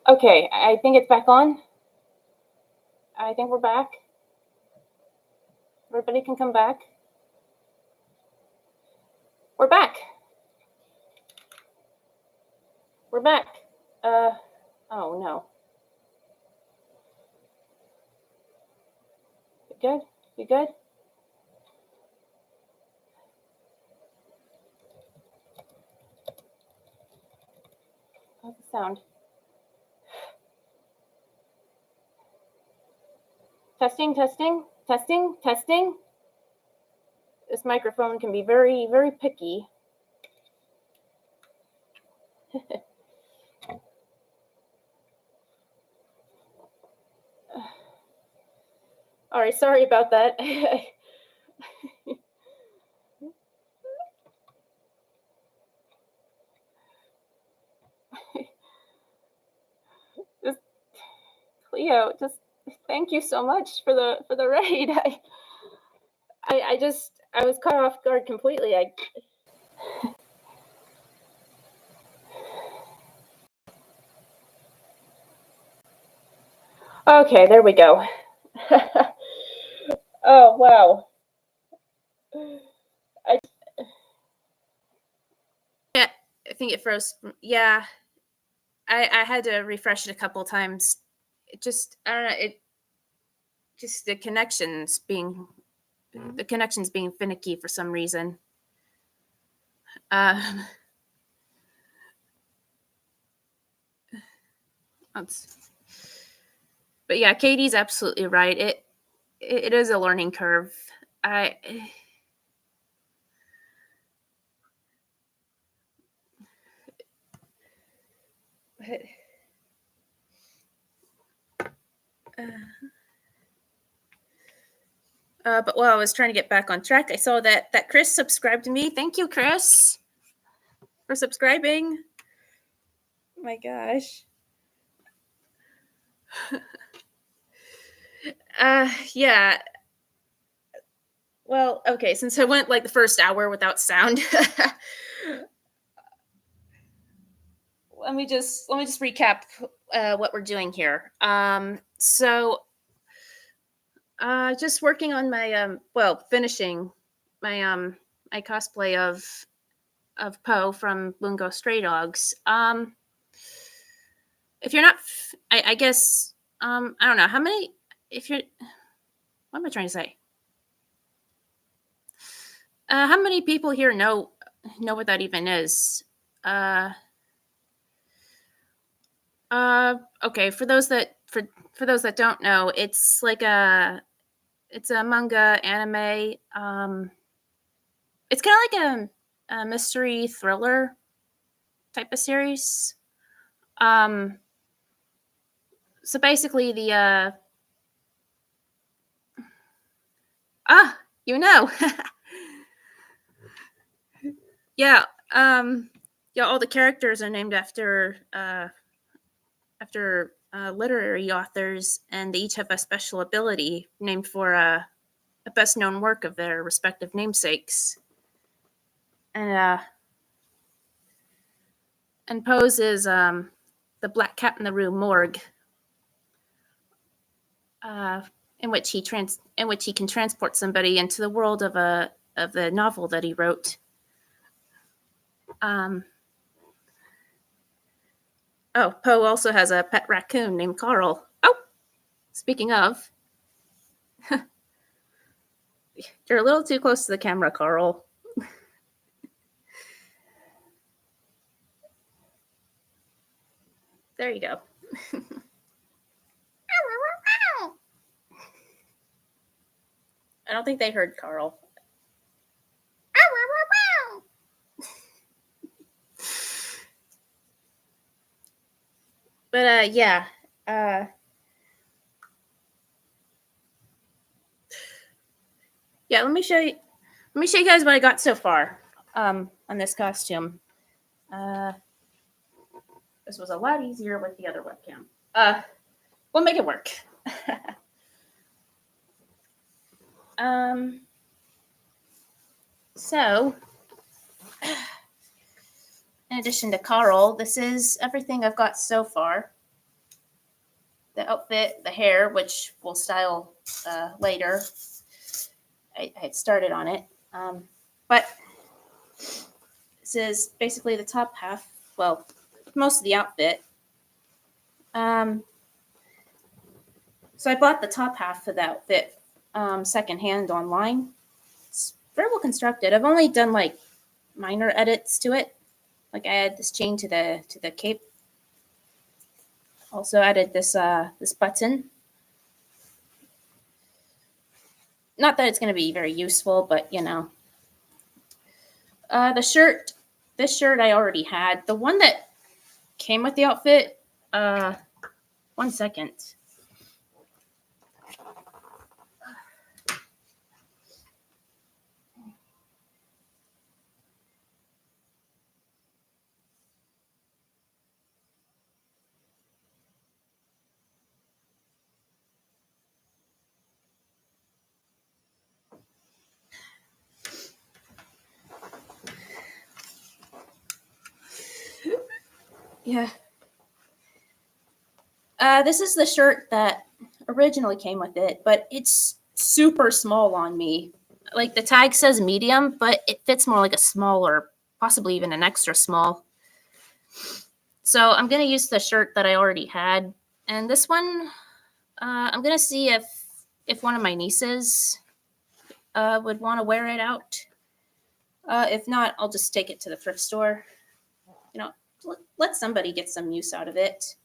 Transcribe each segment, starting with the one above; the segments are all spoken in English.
Okay, I think it's back on. I think we're back. Everybody can come back. We're back. We're back. Oh no. You good? You good? How's the sound? Testing, testing, testing, testing. This microphone can be very, very picky. All right, sorry about that. Just, Cleo, just thank you so much for the raid. I was caught off guard completely. Okay, there we go. Oh wow. I think it froze. Yeah, I had to refresh it a couple of times. It just I don't know. It just the connections being finicky for some reason. But yeah, Katie's absolutely right. It is a learning curve. But while I was trying to get back on track, I saw that Chris subscribed to me. Thank you, Chris, for subscribing. Oh my gosh. Yeah. Well, okay, since I went like the first hour without sound, let me just recap what we're doing here. So just working on my finishing my my cosplay of Poe from Bungo Stray Dogs. If you're not, I guess I don't know how many. If you're, what am I trying to say? How many people here know what that even is? Okay, for those that don't know, it's like a manga anime. It's kind of like a mystery thriller type of series. So basically, the you know, yeah, yeah, all the characters are named after literary authors, and they each have a special ability named for a best known work of their respective namesakes. And Poe's is the Black Cat in the Rue Morgue, in which he can transport somebody into the world of the novel that he wrote. Poe also has a pet raccoon named Carl. Oh, speaking of, you're a little too close to the camera, Carl. There you go. I don't think they heard Carl. But yeah. Yeah, let me show you guys what I got so far on this costume. This was a lot easier with the other webcam. We'll make it work. So, in addition to Carl, this is everything I've got so far. the outfit, the hair, which we'll style later. I had started on it. But this is basically the top half. Well, most of the outfit. So I bought the top half of the outfit secondhand online. It's very well constructed. I've only done like minor edits to it. Like I added this chain to the cape. Also added this this button. Not that it's going to be very useful, but you know. The shirt. This shirt I already had. The one that came with the outfit. 1 second. Yeah. This is the shirt that originally came with it, but it's super small on me. Like the tag says medium, but it fits more like a small or possibly even an extra small. So I'm going to use the shirt that I already had. And this one, I'm going to see if one of my nieces would want to wear it out. If not, I'll just take it to the thrift store. You know, let somebody get some use out of it.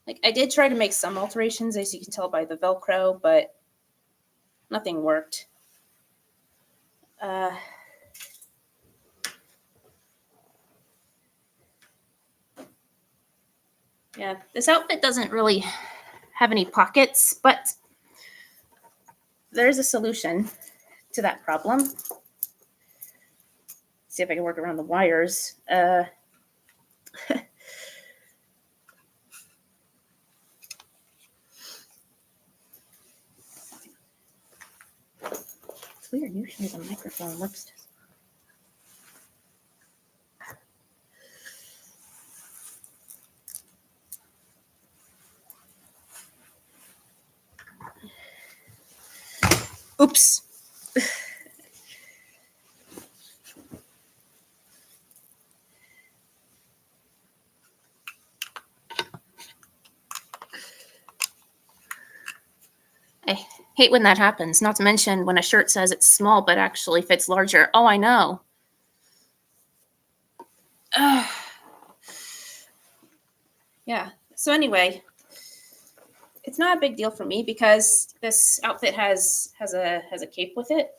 Like I did try to make some alterations, as you can tell by the Velcro, but nothing worked. Yeah, this outfit doesn't really have any pockets, but there's a solution to that problem. Let's see if I can work around the wires. It's weird. Usually the microphone works. Oops. I hate when that happens, not to mention when a shirt says it's small but actually fits larger. Oh, I know. Yeah. So anyway, it's not a big deal for me because this outfit has a cape with it.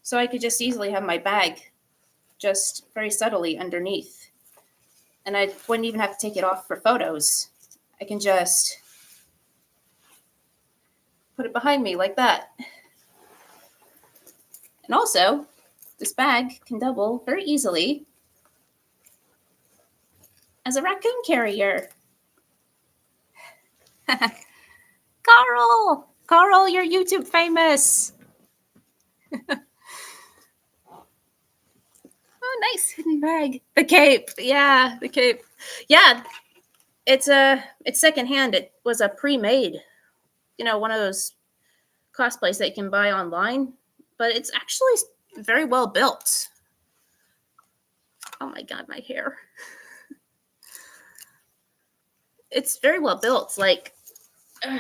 So I could just easily have my bag just very subtly underneath. And I wouldn't even have to take it off for photos. I can just put it behind me like that. And also, this bag can double very easily as a raccoon carrier. Carl! Carl, you're YouTube famous! Oh, nice hidden bag. The cape. Yeah, the cape. Yeah, it's secondhand. It was a pre-made, you know, one of those cosplays that you can buy online, but it's actually very well built. Oh my god, my hair. It's very well built. Like, you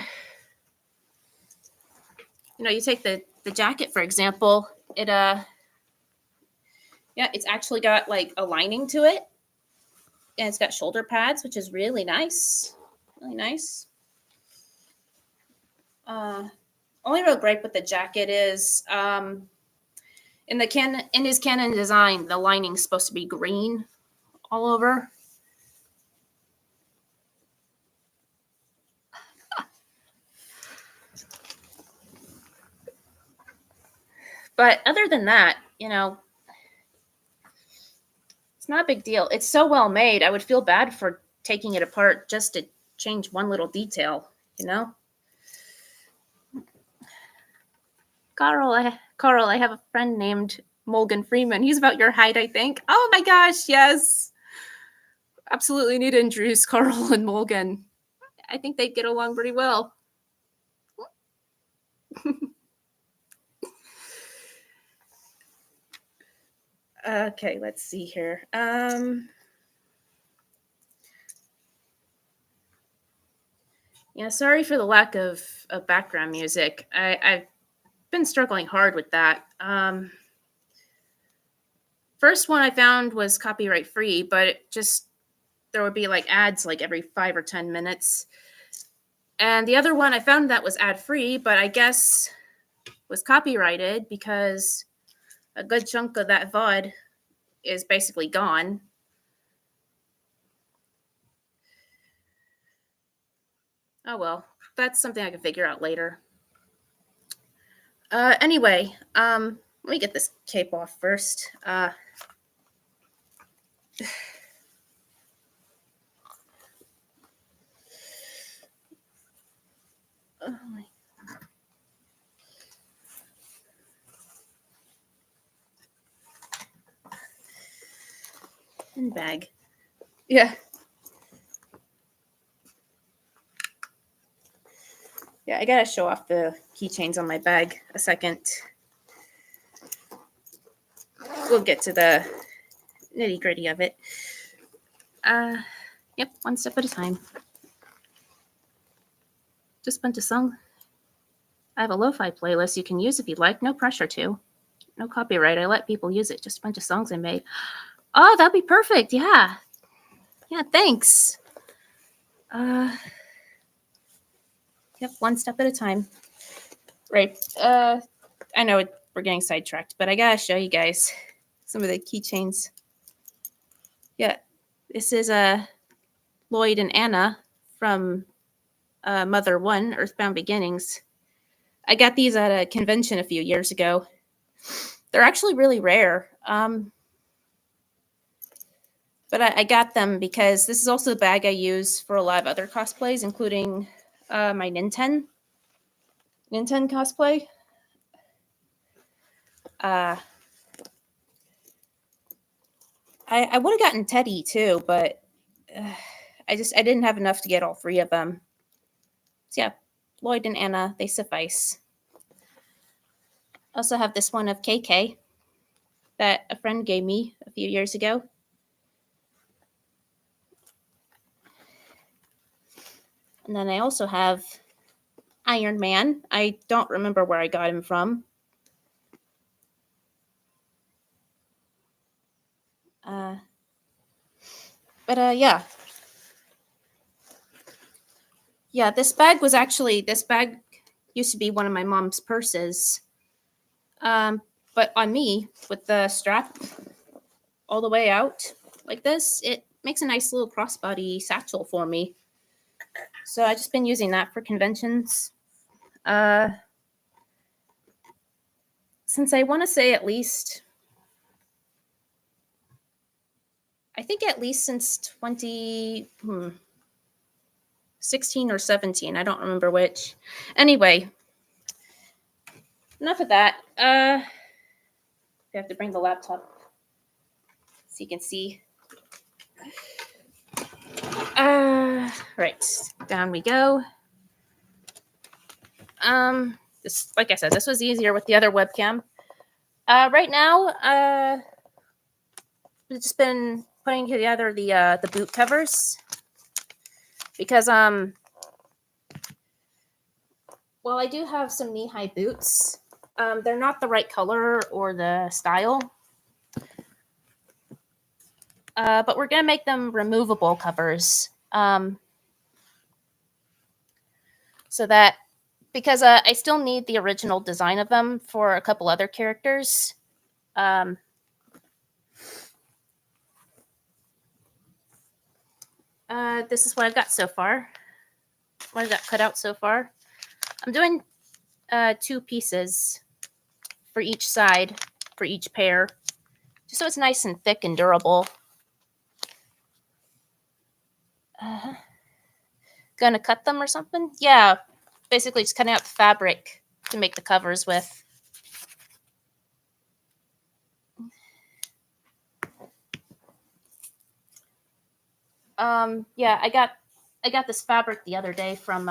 know, you take the jacket, for example, it, yeah, it's actually got like a lining to it. And it's got shoulder pads, which is really nice. Really nice. Only real gripe with the jacket is in his Canon design, the lining's supposed to be green all over. But other than that, you know, it's not a big deal. It's so well made. I would feel bad for taking it apart just to change one little detail, you know? Carl, I have a friend named Morgan Freeman. He's about your height, I think. Oh my gosh, yes. Absolutely need to introduce Carl and Morgan. I think they'd get along pretty well. Okay, let's see here. Yeah, sorry for the lack of background music. I've been struggling hard with that. First one I found was copyright free, but there would be like ads like every 5 or 10 minutes. And the other one I found that was ad free, but I guess was copyrighted because a good chunk of that VOD is basically gone. Oh well, that's something I can figure out later. Anyway, let me get this cape off first. Oh my. And bag. Yeah. Yeah, I gotta show off the keychains on my bag a second. We'll get to the nitty gritty of it. Yep, one step at a time. Just went to song. I have a lo-fi playlist you can use if you'd like. No pressure to. No copyright. I let people use it. Just a bunch of songs I made. Oh, that'd be perfect. Yeah. Yeah, thanks. Yep, one step at a time. Right. I know we're getting sidetracked, but I gotta show you guys some of the keychains. Yeah, this is Lloyd and Anna from Mother 1, Earthbound Beginnings. I got these at a convention a few years ago. They're actually really rare. But I got them because this is also the bag I use for a lot of other cosplays, including my Nintendo cosplay. I would have gotten Teddy too, but I didn't have enough to get all three of them. So yeah, Lloyd and Anna, they suffice. I also have this one of KK that a friend gave me a few years ago. And then I also have Iron Man. I don't remember where I got him from. Yeah. Yeah, this bag used to be one of my mom's purses. But on me, with the strap all the way out like this, it makes a nice little crossbody satchel for me. So I've just been using that for conventions. Since I want to say at least since 2016 or 17. I don't remember which. Anyway, enough of that. I have to bring the laptop so you can see. Right, down we go. This, like I said, this was easier with the other webcam. Right now, I've just been putting together the boot covers because well, I do have some knee-high boots. They're not the right color or the style. But we're gonna make them removable covers. So that because I still need the original design of them for a couple other characters. This is what I've got so far. What I've got cut out so far. I'm doing 2 pieces for each side, for each pair, just so it's nice and thick and durable. Gonna cut them or something? Yeah, basically just cutting out the fabric to make the covers with. Yeah, I got I got this fabric the other day from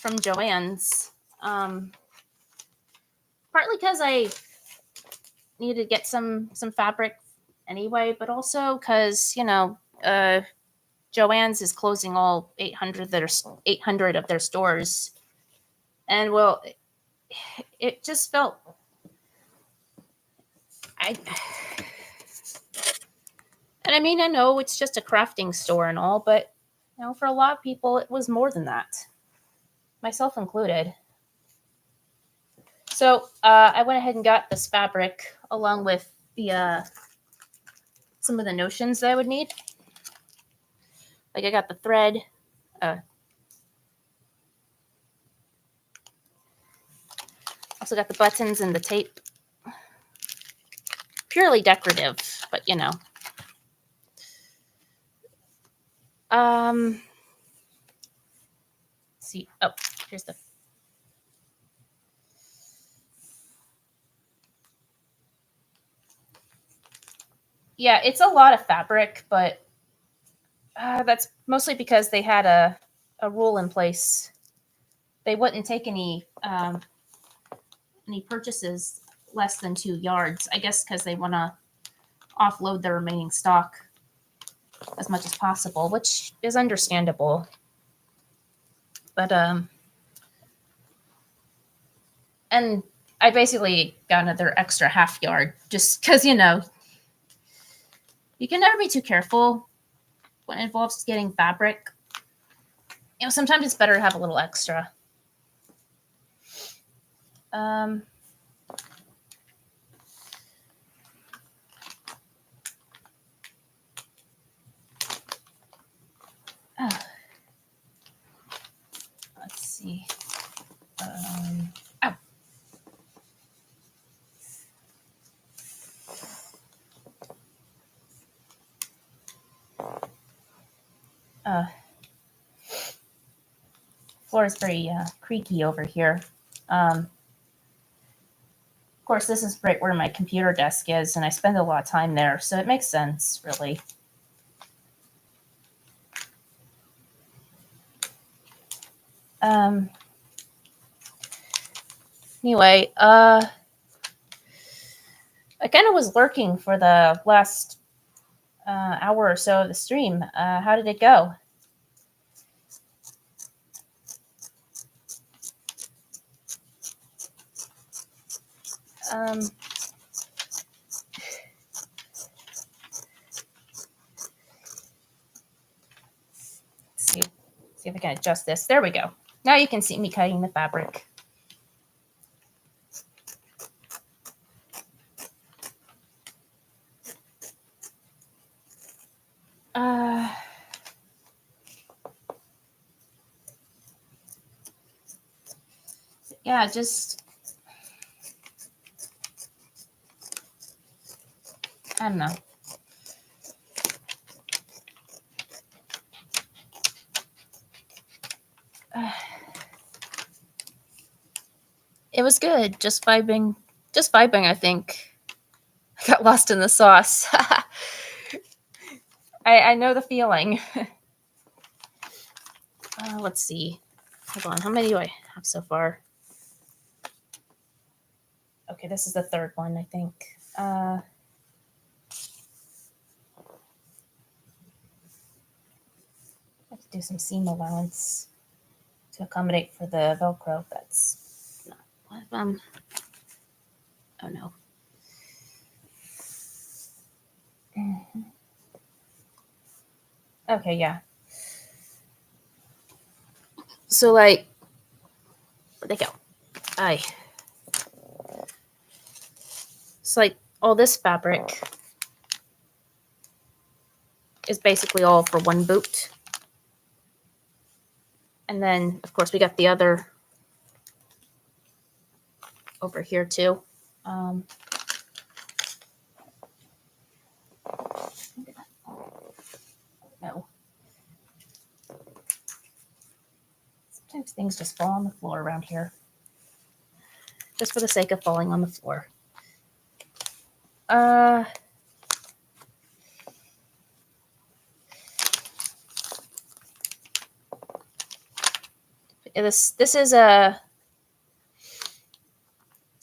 Joann's. Partly because I needed to get some fabric anyway, but also because Joann's is closing all 800 of their stores, and well, it just felt I. And I mean, I know it's just a crafting store and all, but for a lot of people, it was more than that, myself included. So I went ahead and got this fabric along with the some of the notions that I would need. Like I got the thread. Also got the buttons and the tape. Purely decorative, but let's see. Oh, here's the. Yeah, it's a lot of fabric, but that's mostly because they had a rule in place. They wouldn't take any purchases less than 2 yards. I guess because they want to offload their remaining stock as much as possible, which is understandable. But and I basically got another extra half yard just because you can never be too careful when it involves getting fabric. Sometimes it's better to have a little extra. Oh, let's see. Oh. Floor is very creaky over here. Of course, this is right where my computer desk is, and I spend a lot of time there, so it makes sense, really. Anyway, I kind of was lurking for the last hour or so of the stream. How did it go? See if I can adjust this. There we go. Now you can see me cutting the fabric. Yeah, just I don't know. It was good. Just vibing. I think. I got lost in the sauce. I know the feeling. Let's see. Hold on. How many do I have so far? Okay, this is the third one, I think. I have to do some seam allowance to accommodate for the Velcro. That's not one of them. Oh no. Mm-hmm. Okay, yeah. So where'd they go? So all this fabric is basically all for one boot. And then, of course, we got the other over here, too. No. Sometimes things just fall on the floor around here. Just for the sake of falling on the floor. This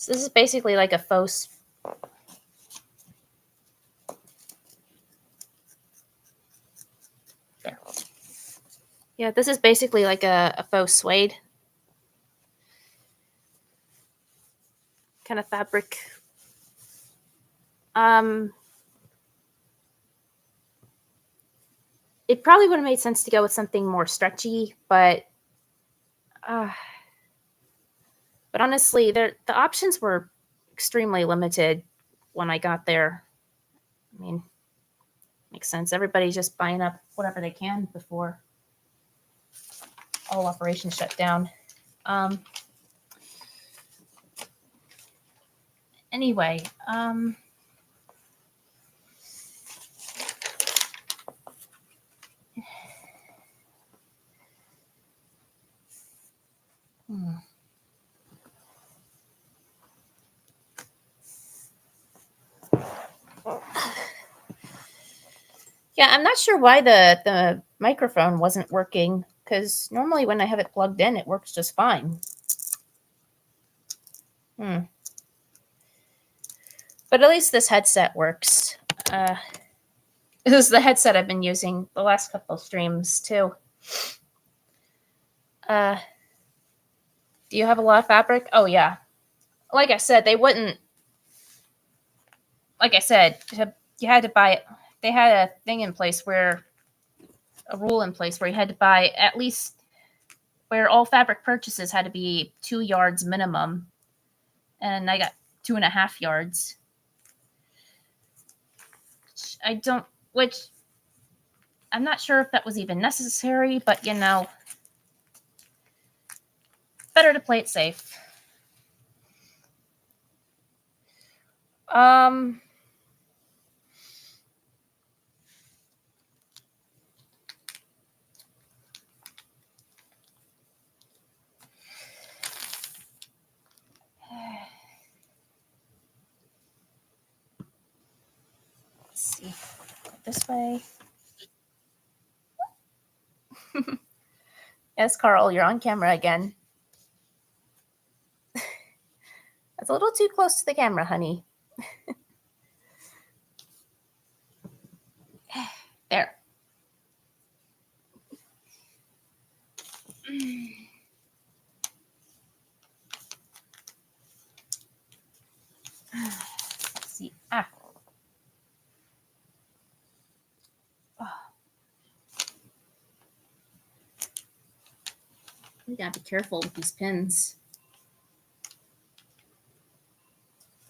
is basically like a faux. There. Yeah, this is basically like a faux suede kind of fabric. It probably would have made sense to go with something more stretchy, but honestly, the options were extremely limited when I got there. I mean, makes sense. Everybody's just buying up whatever they can before all operations shut down. Anyway, yeah, I'm not sure why the microphone wasn't working, because normally when I have it plugged in, it works just fine. But at least this headset works. This is the headset I've been using the last couple of streams too. Do you have a lot of fabric? Oh yeah. Like I said, they wouldn't. Like I said, you had to buy it. They had a thing in place where a rule in place where you had to buy at least where all fabric purchases had to be 2 yards minimum, and I got 2.5 yards. Which I'm not sure if that was even necessary, but you know, better to play it safe. Let's see. This way. Yes, Carl, you're on camera again. That's a little too close to the camera, honey. There. Let's see. We gotta be careful with these pins.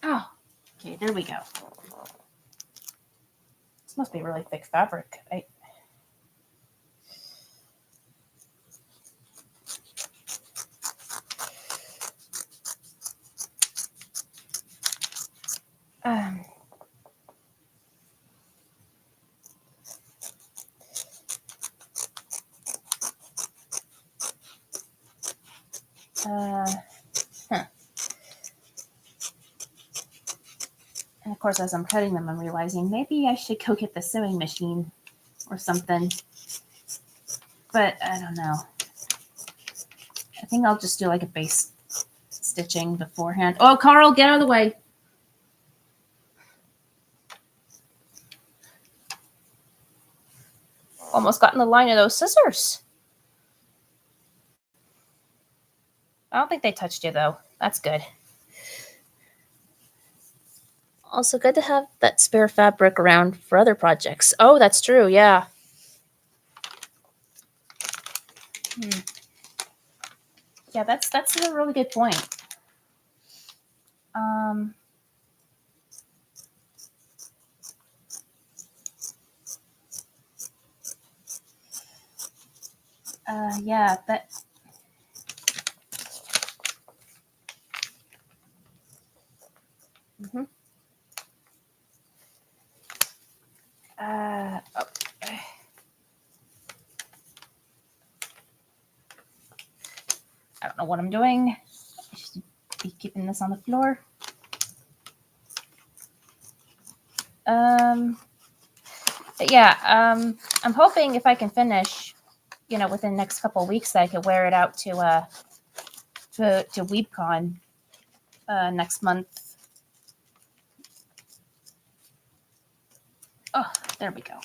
Oh, okay, there we go. This must be really thick fabric. And of course, as I'm cutting them, I'm realizing maybe I should go get the sewing machine or something. But I don't know. I think I'll just do like a base stitching beforehand. Oh, Carl, get out of the way. Almost got in the line of those scissors. I don't think they touched you, though. That's good. Also good to have that spare fabric around for other projects. Oh, that's true, yeah. Yeah, that's a really good point. Yeah, that. Oh. I don't know what I'm doing. I should be keeping this on the floor. But yeah, I'm hoping if I can finish within the next couple of weeks that I could wear it out to WeebCon next month. Oh, there we go.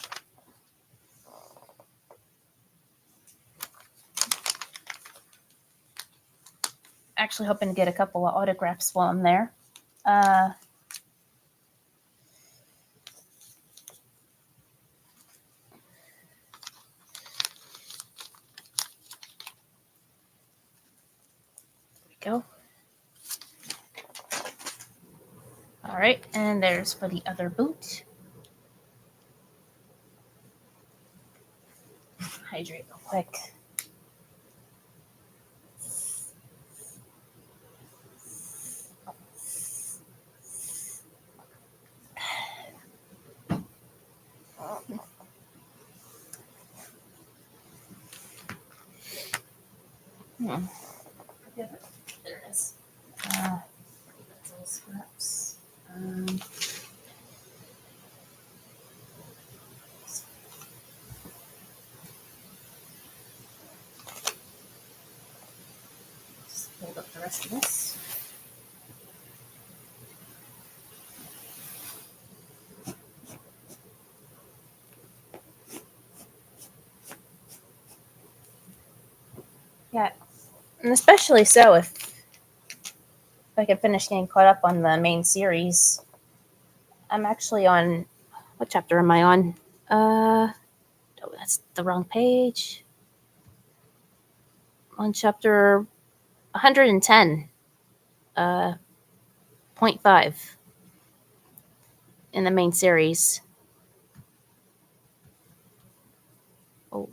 Actually hoping to get a couple of autographs while I'm there. Go. All right, and there's for the other boot. Hydrate real quick. There it is. Scraps. Just hold up the rest of this. Yeah, and especially so if I can finish getting caught up on the main series. I'm actually on, what chapter am I on? Oh, that's the wrong page. On chapter 110, 0.5 in the main series. Oh.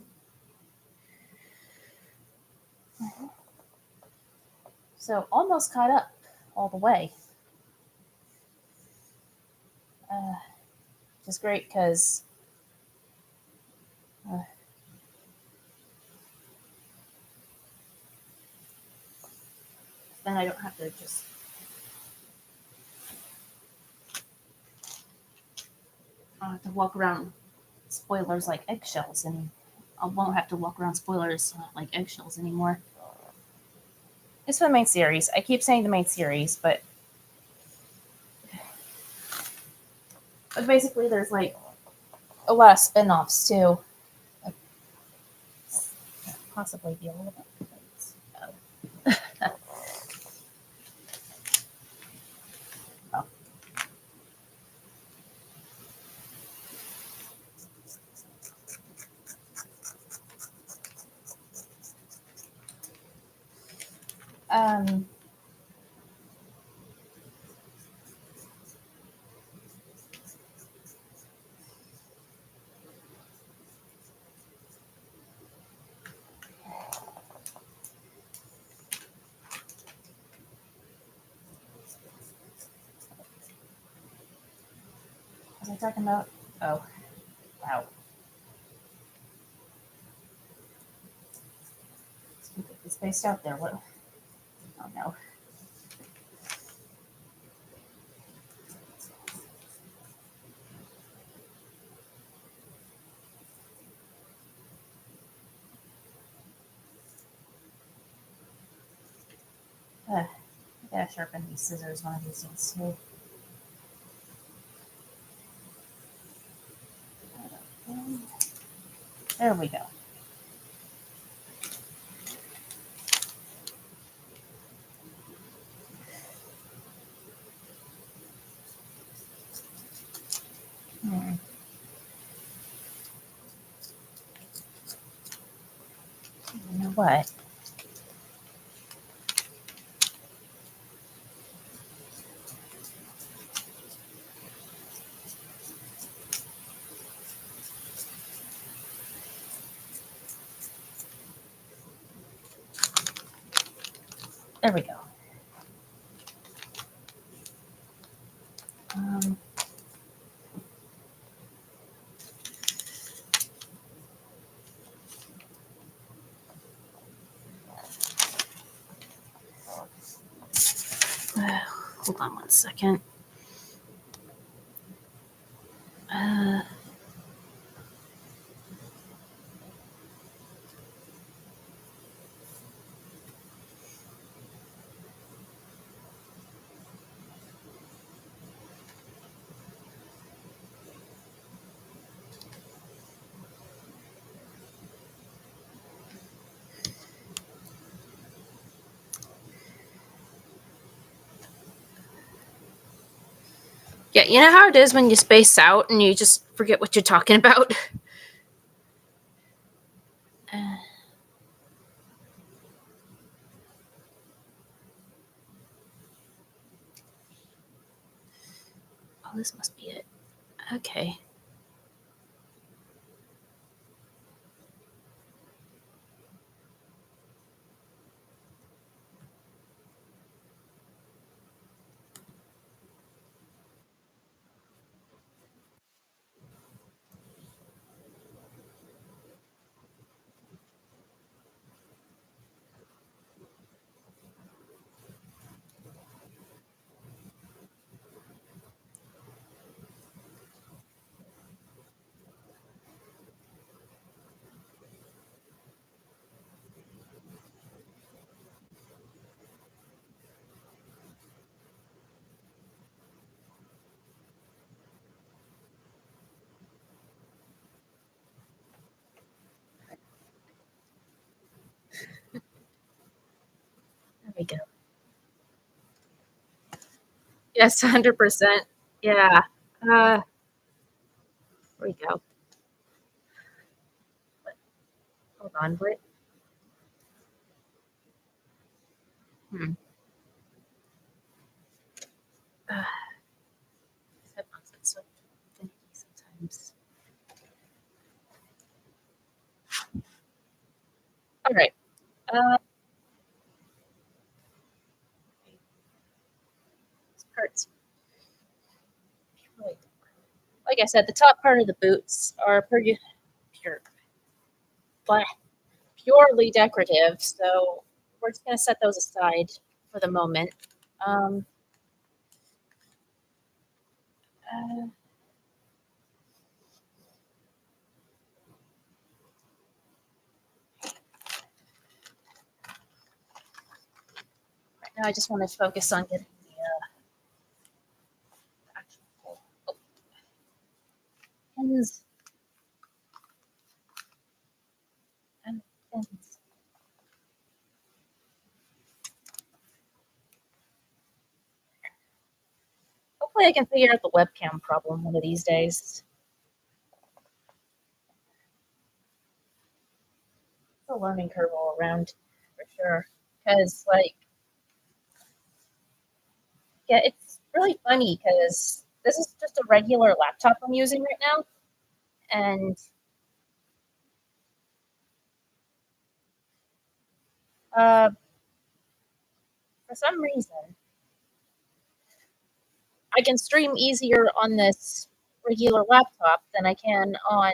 So almost caught up all the way. Which is great because then I don't have to just to walk around spoilers like eggshells, and I won't have to walk around spoilers like eggshells anymore. It's for the main series. I keep saying the main series, but basically there's like a lot of spin-offs too. Possibly be a little bit. Oh. Was I talking about? Oh, wow. Let's get this spaced out there. What? Oh no. I gotta sharpen these scissors one of these days too. There we go. You know what? There we go. Hold on one second. Yeah, you know how it is when you space out and you just forget what you're talking about? Uh, oh, this must be it. Okay. There we go. Yes, 100%. Yeah. There we go. Hold on. What? Hmm. Uh, headphones get so finicky sometimes. All right. Uh, this part's really, like I said, the top part of the boots are pure, black, purely decorative. So we're just gonna set those aside for the moment. Um, uh, right now, I just want to focus on getting the actual pins and pins. Hopefully, I can figure out the webcam problem one of these days. It's a learning curve all around, for sure. Because, like, yeah, it's really funny because this is just a regular laptop I'm using right now, and uh, for some reason, I can stream easier on this regular laptop than I can on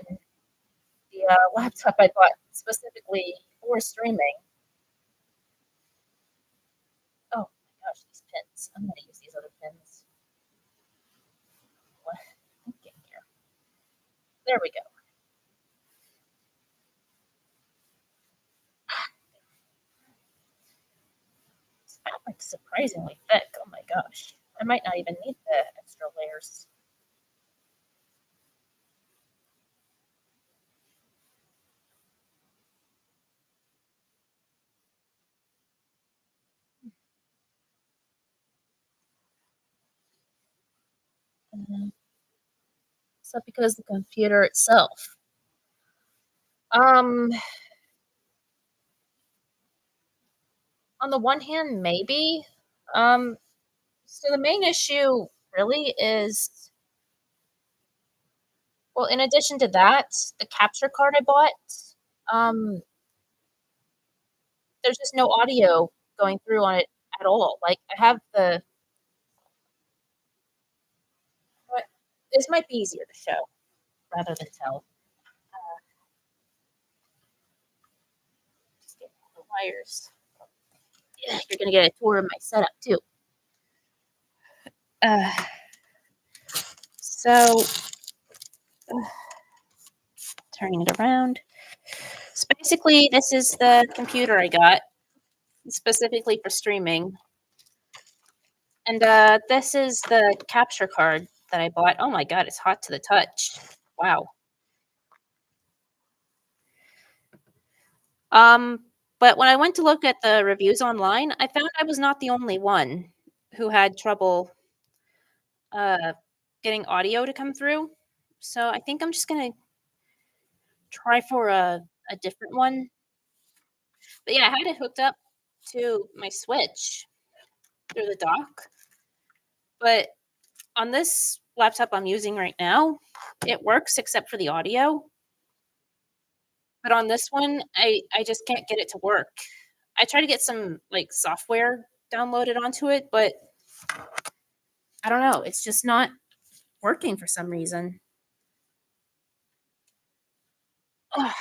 the laptop I bought specifically for streaming. Oh my gosh, these pins! I'm gonna use these other pins. What? Okay, here. There we go. This fabric's surprisingly thick. Oh my gosh. I might not even need the extra layers. Mhm. So because the computer itself. Um, on the one hand, maybe. Um, so the main issue really is, well, in addition to that, the capture card I bought, um, there's just no audio going through on it at all. Like I have the, what, this might be easier to show rather than tell. Just get the wires. Yeah, you're gonna get a tour of my setup too. Uh, so turning it around. So basically, this is the computer I got specifically for streaming, and this is the capture card that I bought. Oh my god, it's hot to the touch! Wow. Um, but when I went to look at the reviews online, I found I was not the only one who had trouble. getting audio to come through. So I think I'm just gonna try for a different one. But yeah, I had it hooked up to my Switch through the dock. But on this laptop I'm using right now, it works except for the audio. But on this one, I just can't get it to work. I try to get some like software downloaded onto it, but I don't know. It's just not working for some reason. Ugh,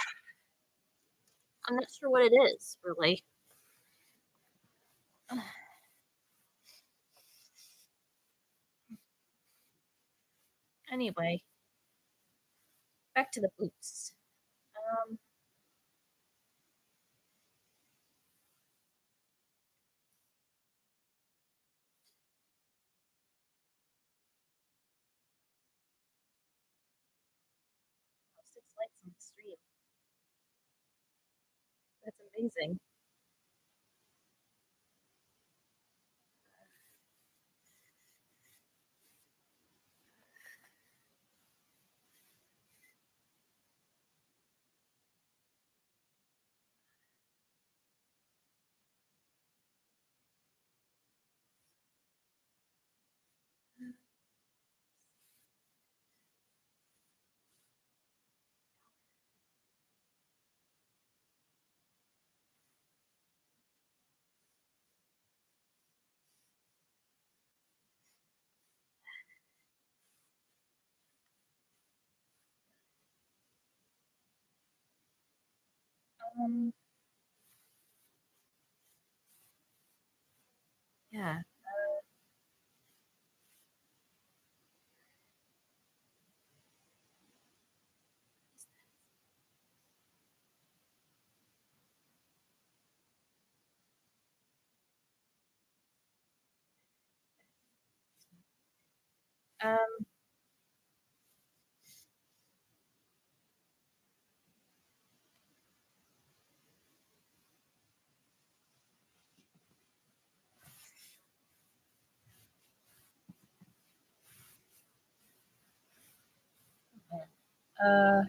I'm not sure what it is, really. Ugh, anyway, back to the boots. Um, 6 likes on the stream. That's amazing. Um, yeah. Um, uh,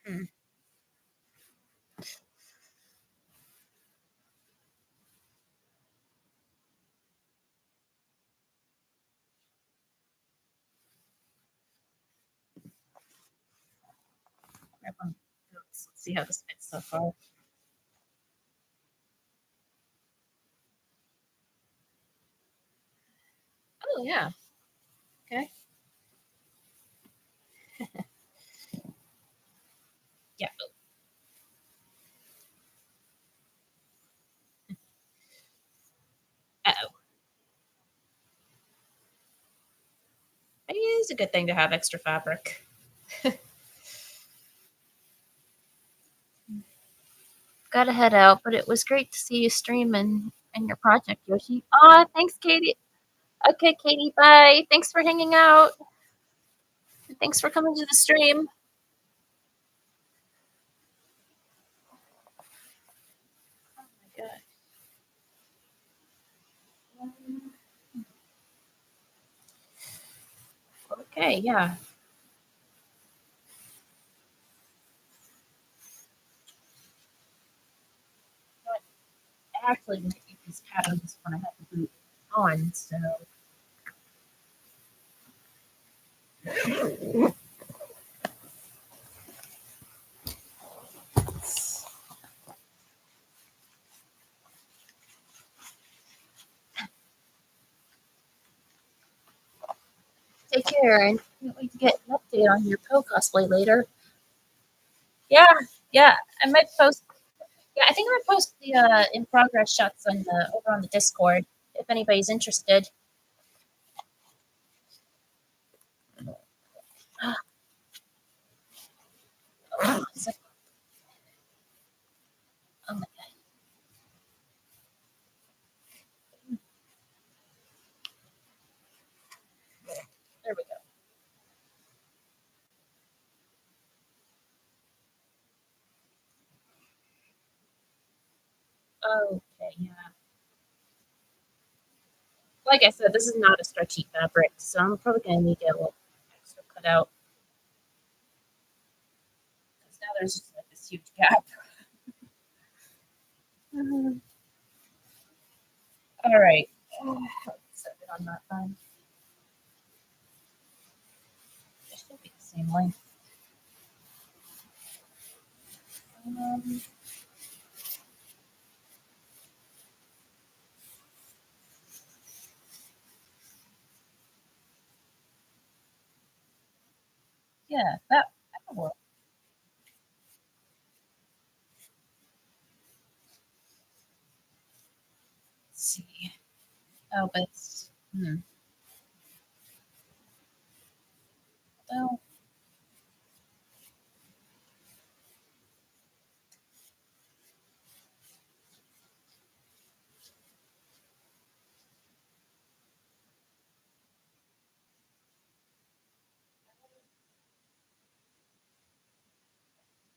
hmm. Grab on boots. Let's see how this fits so far. Oh yeah. Okay. Yeah. Uh-oh. It is a good thing to have extra fabric. Gotta head out, but it was great to see you stream and your project, Yoshi. Aw, thanks, Katie. Okay, Katie, bye. Thanks for hanging out. Thanks for coming to the stream. Oh my god. Okay, yeah. But I actually might make these patterns when I have the boot on, so take care and can't wait to get an update on your cosplay later. Yeah, yeah. I might post Yeah, I think I'm gonna post the in progress shots on the over on the Discord if anybody's interested. Oh, oh my god, there we go. Okay, yeah. Like I said, this is not a stretchy fabric, so I'm probably gonna need to get a little extra cut out because now there's just like this huge gap. All right. Let's set it on that then. It should be the same length. Um, yeah, that'll work. Let's see. Oh, but it's well,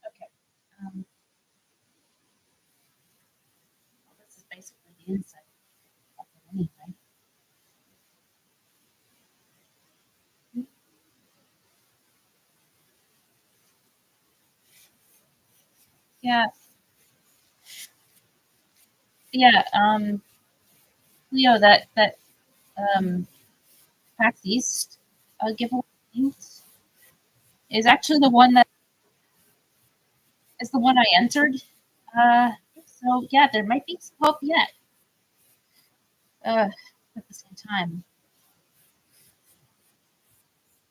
okay. Um, well, this is basically the inside of it anyway. Yeah, yeah. Leo, that um PAX East giveaway is actually the one that is the one I entered. So yeah, there might be some hope yet. At the same time,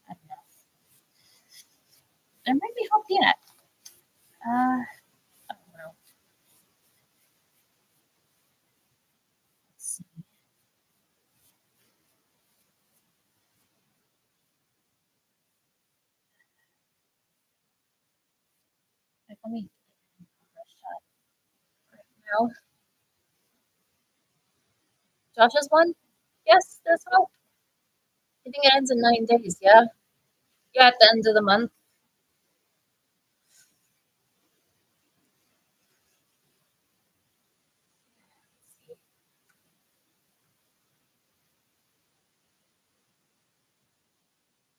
I don't know. There might be hope yet. I don't know. Let's see. Like, let me get a shot right now. Josh's one? Yes, there's hope. I think it ends in 9 days. Yeah, yeah, at the end of the month.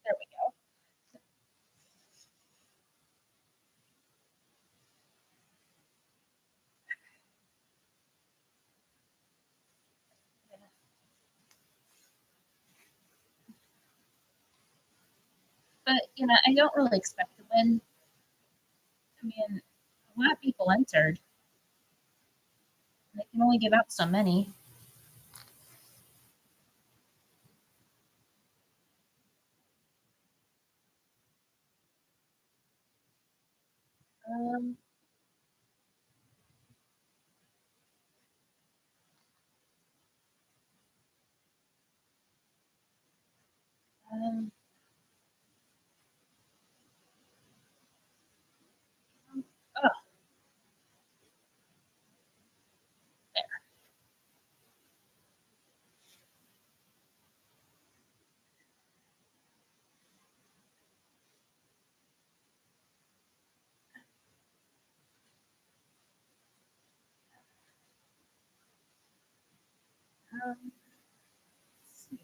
There we go. But I don't really expect to win. I mean, a lot of people entered. They can only give out so many. Um, um, oh, there. Um, let's see.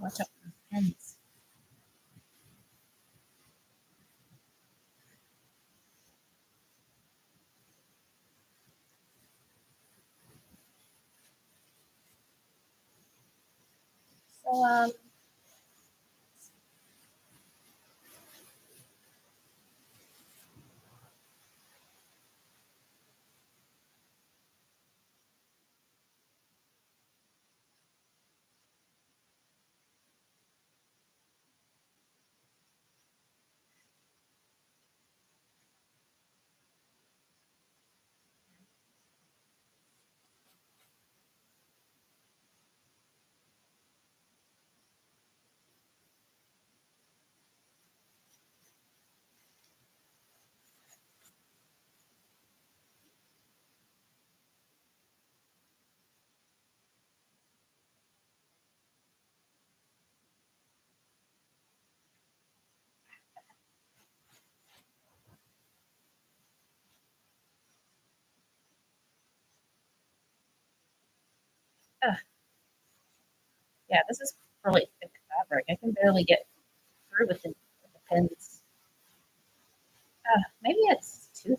Watch out for those pens. So, Ugh, yeah, this is really thick fabric. I can barely get through with the pins. Maybe it's too.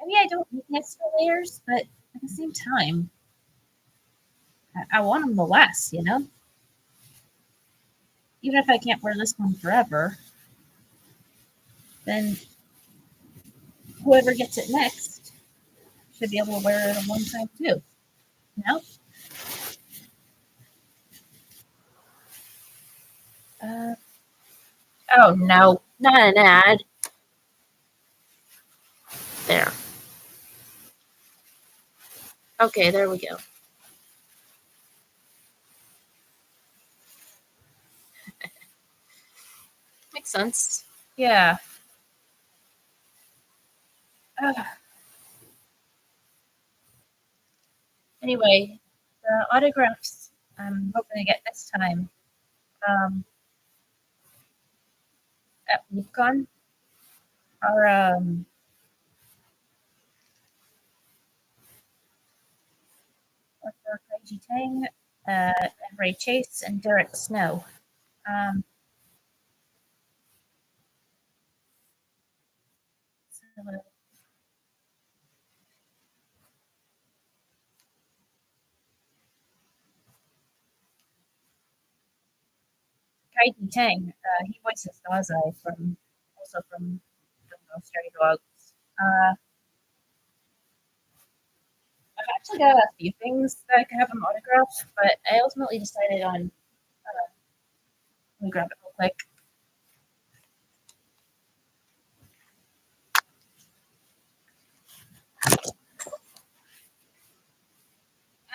Maybe I don't need extra layers, but at the same time, I want them to last. Even if I can't wear this one forever, then whoever gets it next should be able to wear it at one time too. No? Uh, oh no, not an ad. There. Okay, there we go. Makes sense. Yeah. Uh, anyway, the autographs I'm hoping to get this time um, at LeapCon are for Kaiji Tang, and Ray Chase, and Derek Snow. Um, so, Kaiji Tang, he voices Dazai from Stray Dogs. I've actually got a few things that I could have him autograph, but I ultimately decided on. Let me grab it real quick.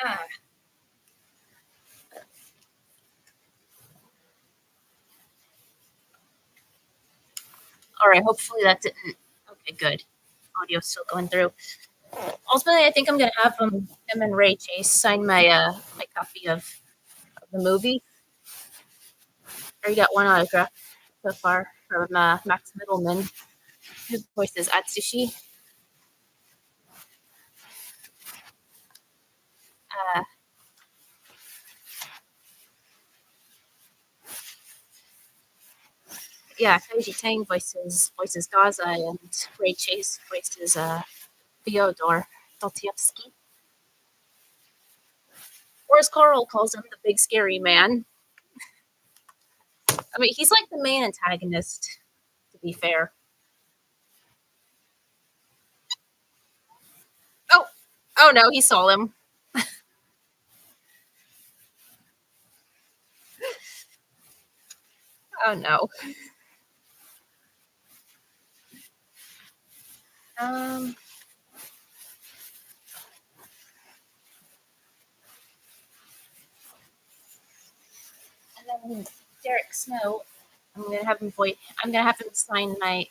Ah, all right. Hopefully that didn't. Okay, good. Audio's still going through. Ultimately, I think I'm gonna have him and Ray Chase sign my copy of the movie. I already got one autograph so far from Max Middleman, who voices Atsushi. Uh, yeah, Kaiji Tang voices Gaza, and Ray Chase voices Fyodor Dostoevsky, or as Carl calls him, the big scary man. I mean, he's like the main antagonist, to be fair. Oh, oh no, he saw him. Oh no. Um, and then Derek Snow, I'm gonna have him sign my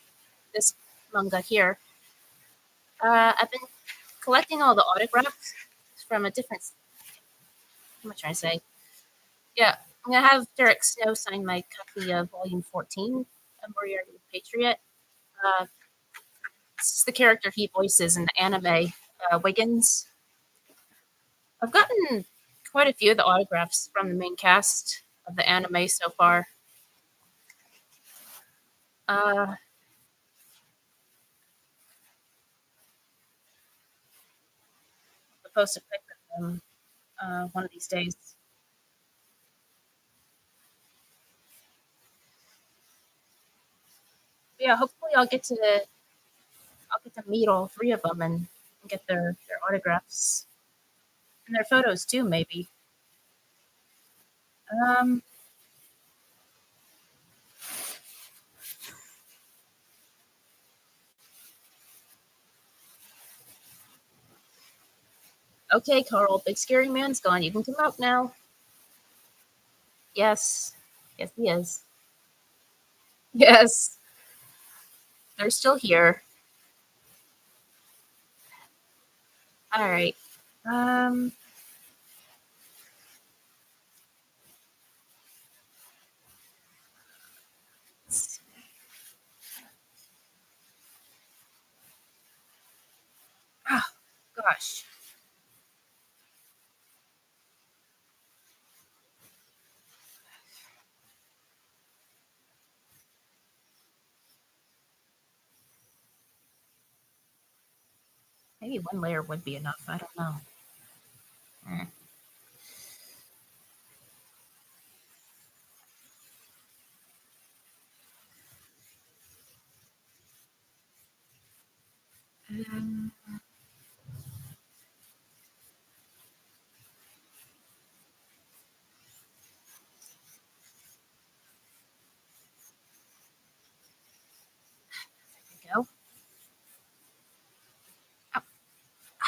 this manga here. I've been collecting all the autographs from a different. What am I trying to say? Yeah, I'm gonna have Derek Snow sign my copy of Volume 14 of Moriarty the Patriot. Uh, it's the character he voices in the anime, Wiggins. I've gotten quite a few of the autographs from the main cast of the anime so far. Uh, I'll post a pic of them one of these days. But yeah, hopefully I'll get to meet all three of them and get their autographs and their photos too, maybe. Um, okay, Carl, big scary man's gone. You can come out now. Yes, yes, he is. Yes, they're still here. All right. Um, oh, gosh. Maybe one layer would be enough. I don't know. Mm. Um, there we go.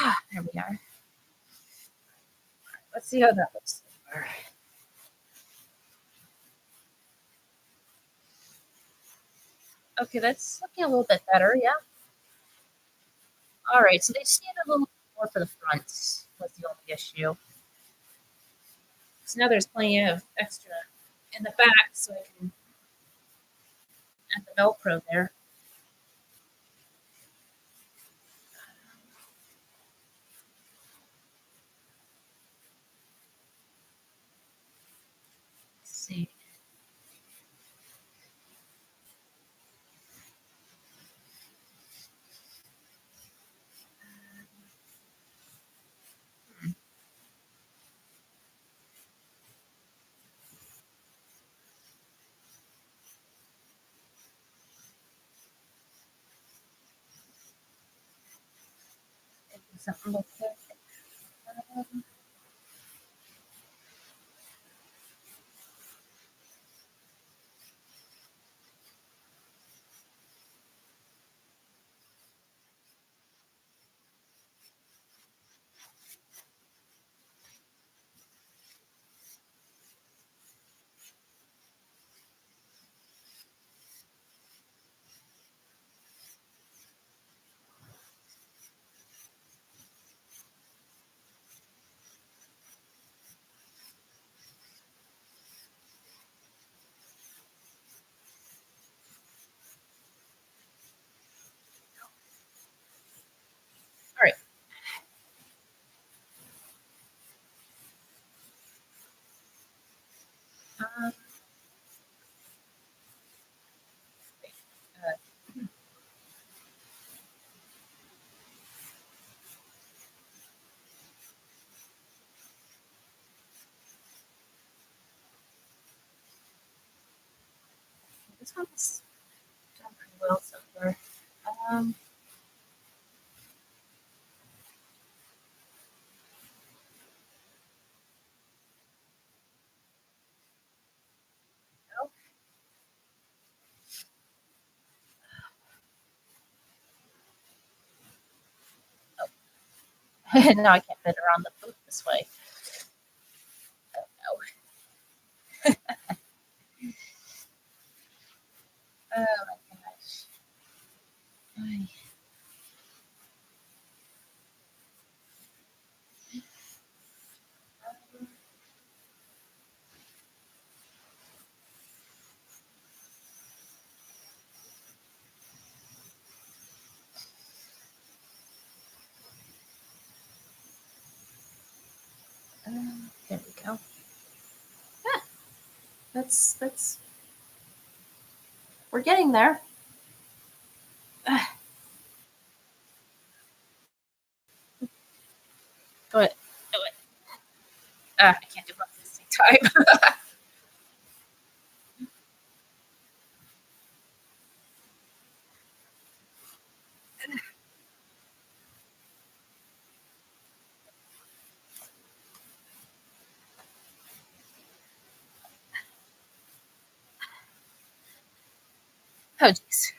Oh, there we are. Let's see how that looks so far. Okay, that's looking a little bit better. Yeah. All right. So they just need a little more for the front. Was the only issue. So now there's plenty of extra in the back, so I can add the Velcro there. Let's see. Something real quick. Um, all right. Um, uh, this one's done pretty well so far. Um, no, no, I can't fit around the boot this way. Oh, no. Oh my gosh. Ay, um, there we go. Yeah, that's we're getting there. Do it. Do it. I can't do both at the same time. Oh jeez.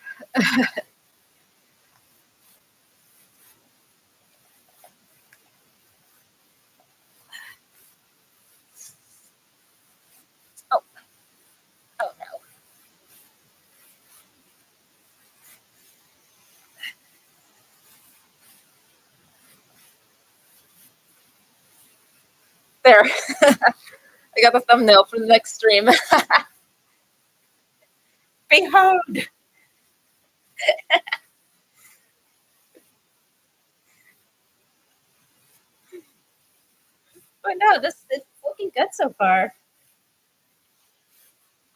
Oh, oh no. There. I got the thumbnail for the next stream. Behold. Oh no, this it's looking good so far.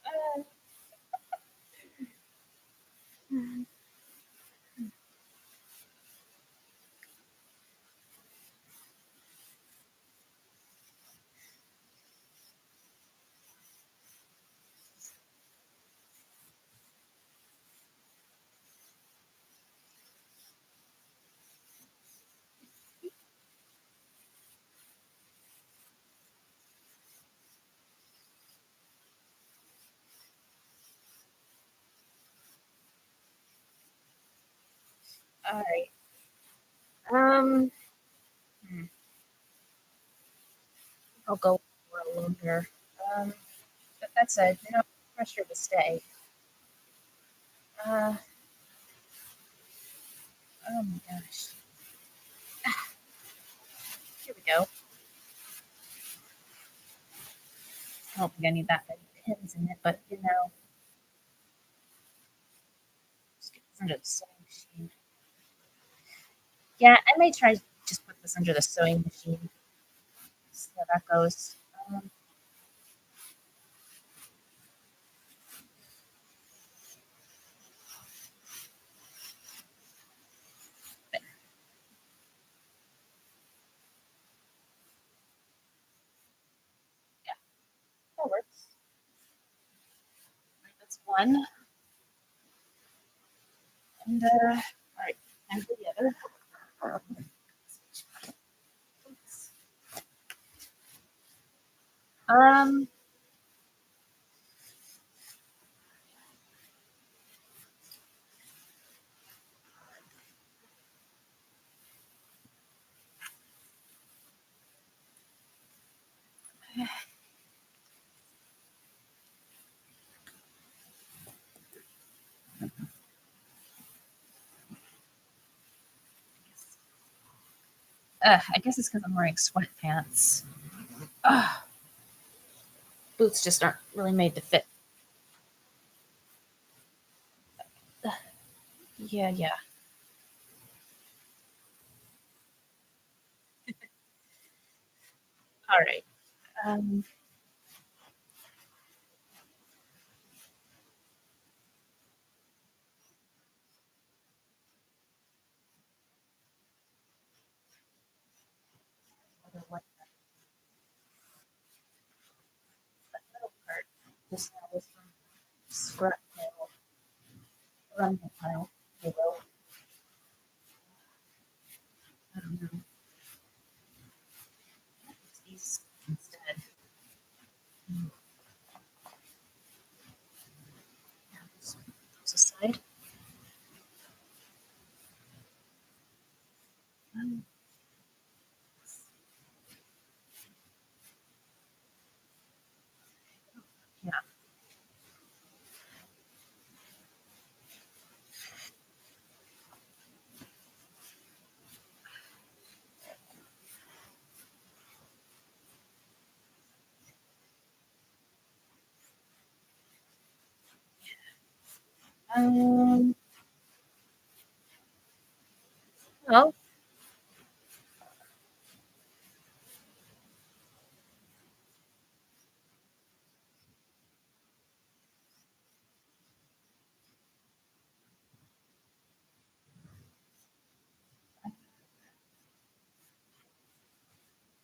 Uh, All right. Um, I'll go for a little here. Um, but that's no pressure to stay. Uh, oh my gosh. Here we go. I don't think I need that many pins in it, but just get this under the sewing machine. Yeah, I may try just put this under the sewing machine. See how that goes. Um, yeah, that works. Right, that's one. And all right, time for the other. Um, I guess it's because I'm wearing sweatpants. Ugh, boots just aren't really made to fit. Yeah, yeah. All right. Um, other one, that middle part. This now is from scrap metal, remnant pile. Below. I don't know. It's these instead. Yeah, those aside. Um, yeah. Um. Well,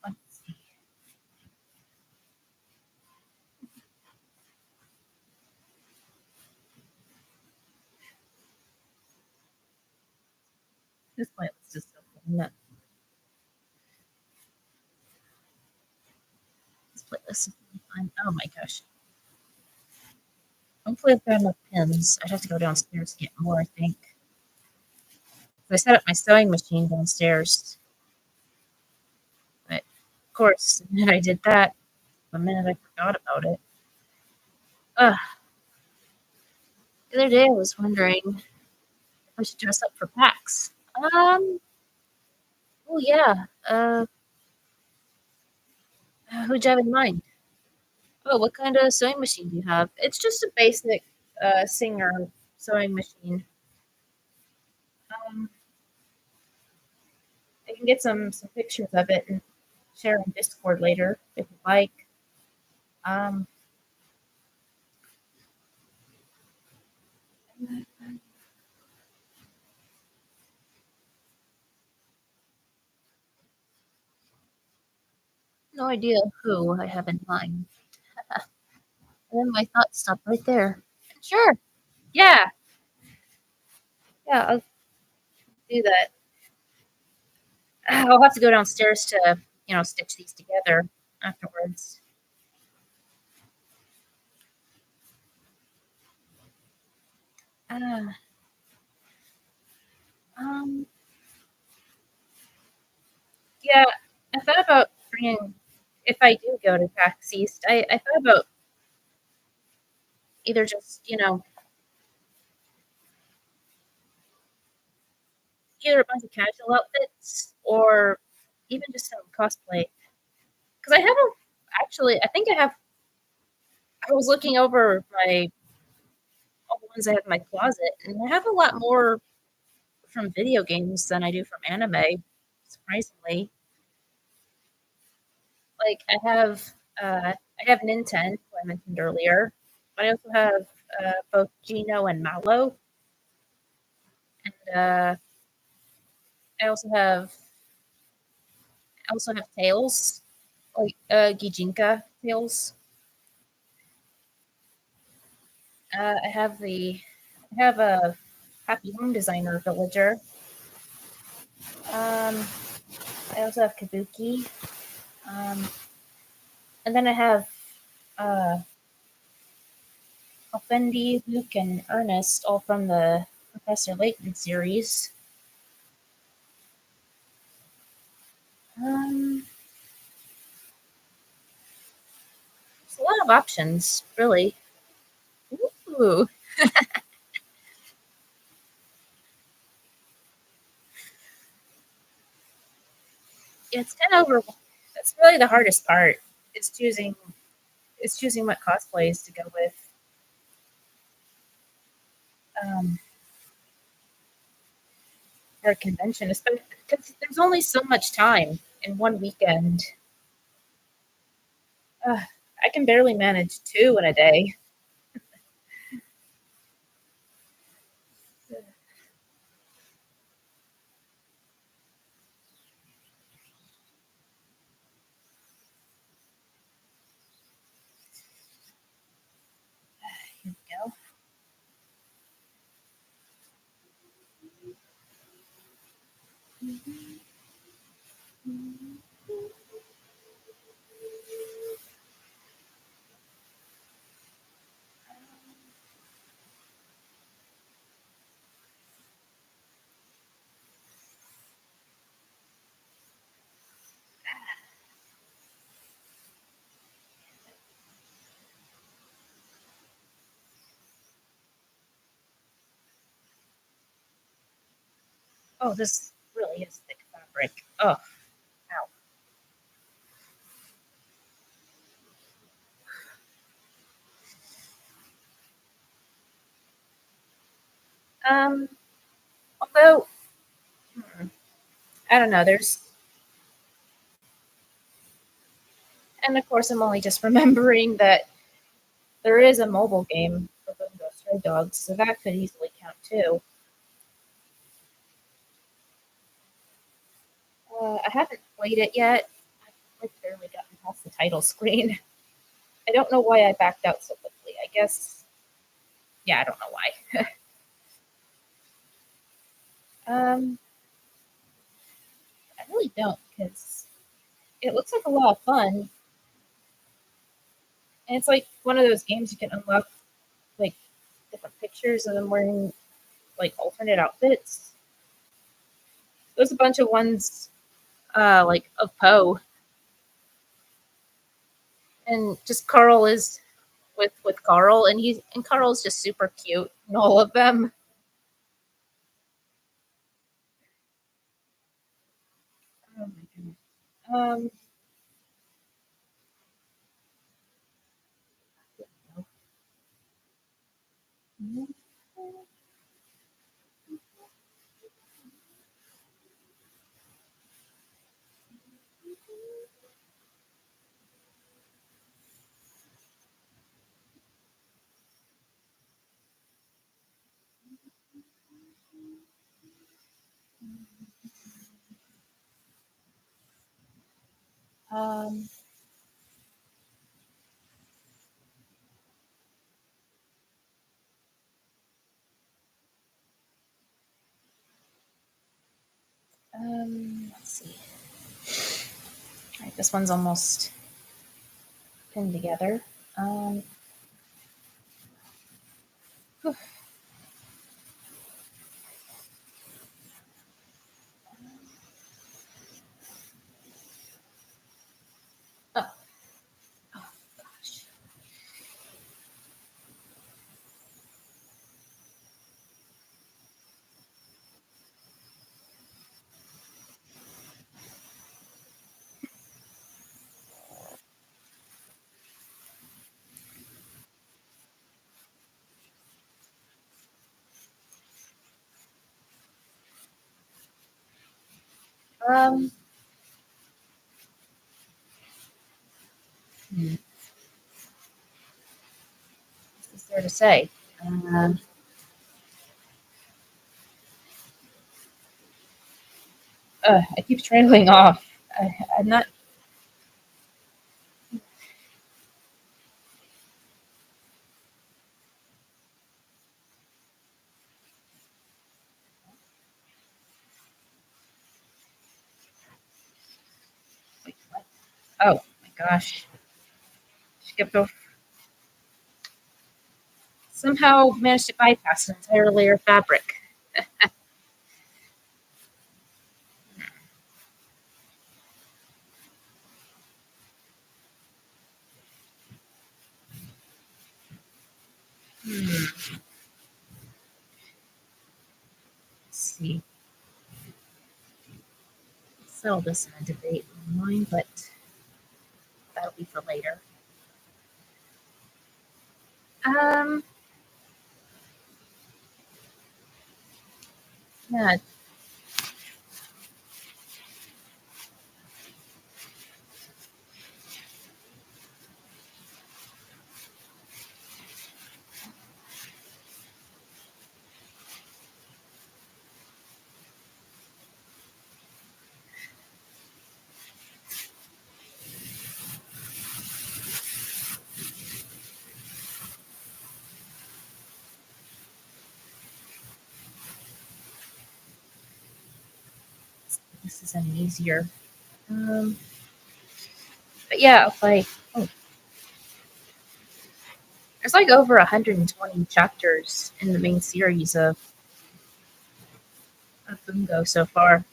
let's see. This playlist is so fun. This playlist is really fun. Oh my gosh. Hopefully, I've got enough pins. I'd have to go downstairs to get more, I think. So I set up my sewing machine downstairs. But of course, the minute I did that, the minute I forgot about it. Ugh. The other day I was wondering if I should dress up for PAX. Oh yeah. Who'd you have in mind? Oh, what kind of sewing machine do you have? It's just a basic Singer sewing machine. Um, I can get some pictures of it and share in Discord later if you like. Um, no idea who I have in mind. And then my thoughts stop right there. Sure. Yeah. Yeah, I'll do that. I'll have to go downstairs to, stitch these together afterwards. Uh, Um, yeah, I thought about bringing, if I do go to PAX East, I thought about either just, either a bunch of casual outfits or even just some cosplay. Because I have actually, I think I have, I was looking over all the ones I have in my closet, and I have a lot more from video games than I do from anime, surprisingly. Like I have Nintendo, who I mentioned earlier, but I also have both Gino and Mallow, and I also have Tails, like Gijinka Tails. I have a Happy Home Designer Villager. Um, I also have Kabuki, and then I have uh, Alfendi, Luke, and Ernest, all from the Professor Layton series. Um, there's a lot of options, really. Ooh, it's kind of over. That's really the hardest part. Is choosing what cosplays to go with. Um, for a convention, especially because there's only so much time in one weekend. Uh, I can barely manage two in a day. Here we go. Oh, this really is thick fabric. Oh, ow. Um, although I don't know, and of course I'm only just remembering that there is a mobile game for Bungo Stray Dogs, so that could easily count too. I haven't played it yet. I've like barely gotten past the title screen. I don't know why I backed out so quickly. I guess, yeah, I don't know why. Um, I really don't because it looks like a lot of fun, and it's like one of those games you can unlock like different pictures of them wearing like alternate outfits. There's a bunch of ones like of Poe, and just Carl is with Carl, and Carl's just super cute in all of them. Oh my goodness. Um, um, let's see. All right, this one's almost pinned together. Um, Um, hmm, what's there to say? Um, I keep trailing off. I'm not. Wait, what? Oh my gosh! Skipped over. Somehow managed to bypass an entire layer of fabric. Let's see. Settle this in a debate online, but that'll be for later. Um, yeah, this is an easier. Um, but yeah, like oh, there's like over 120 chapters in the main series of Bungo so far.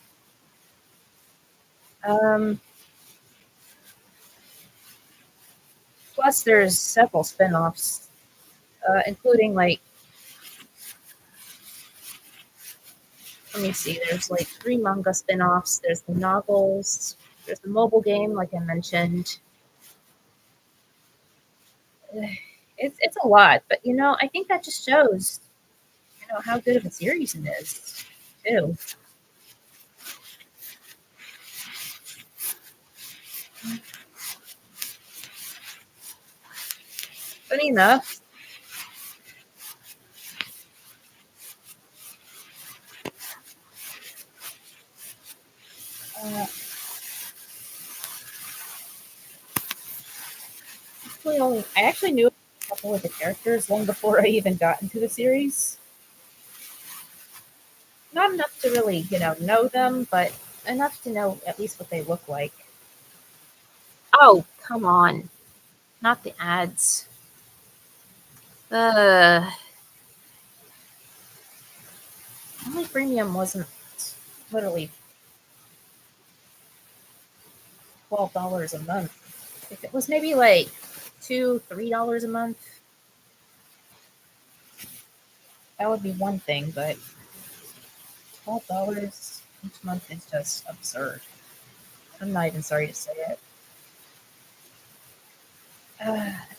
Um, plus, there's several spin-offs, including like let me see. There's like 3 manga spin-offs. There's the novels. There's the mobile game, like I mentioned. It's a lot, but I think that just shows how good of a series it is too. Funny enough, uh, I actually knew a couple of the characters long before I even got into the series. Not enough to really know them, but enough to know at least what they look like. Oh, come on. Not the ads. Uh, only premium wasn't literally $12 a month. If it was maybe like $2, $3 a month, that would be one thing, but $12 each month is just absurd. I'm not even sorry to say it.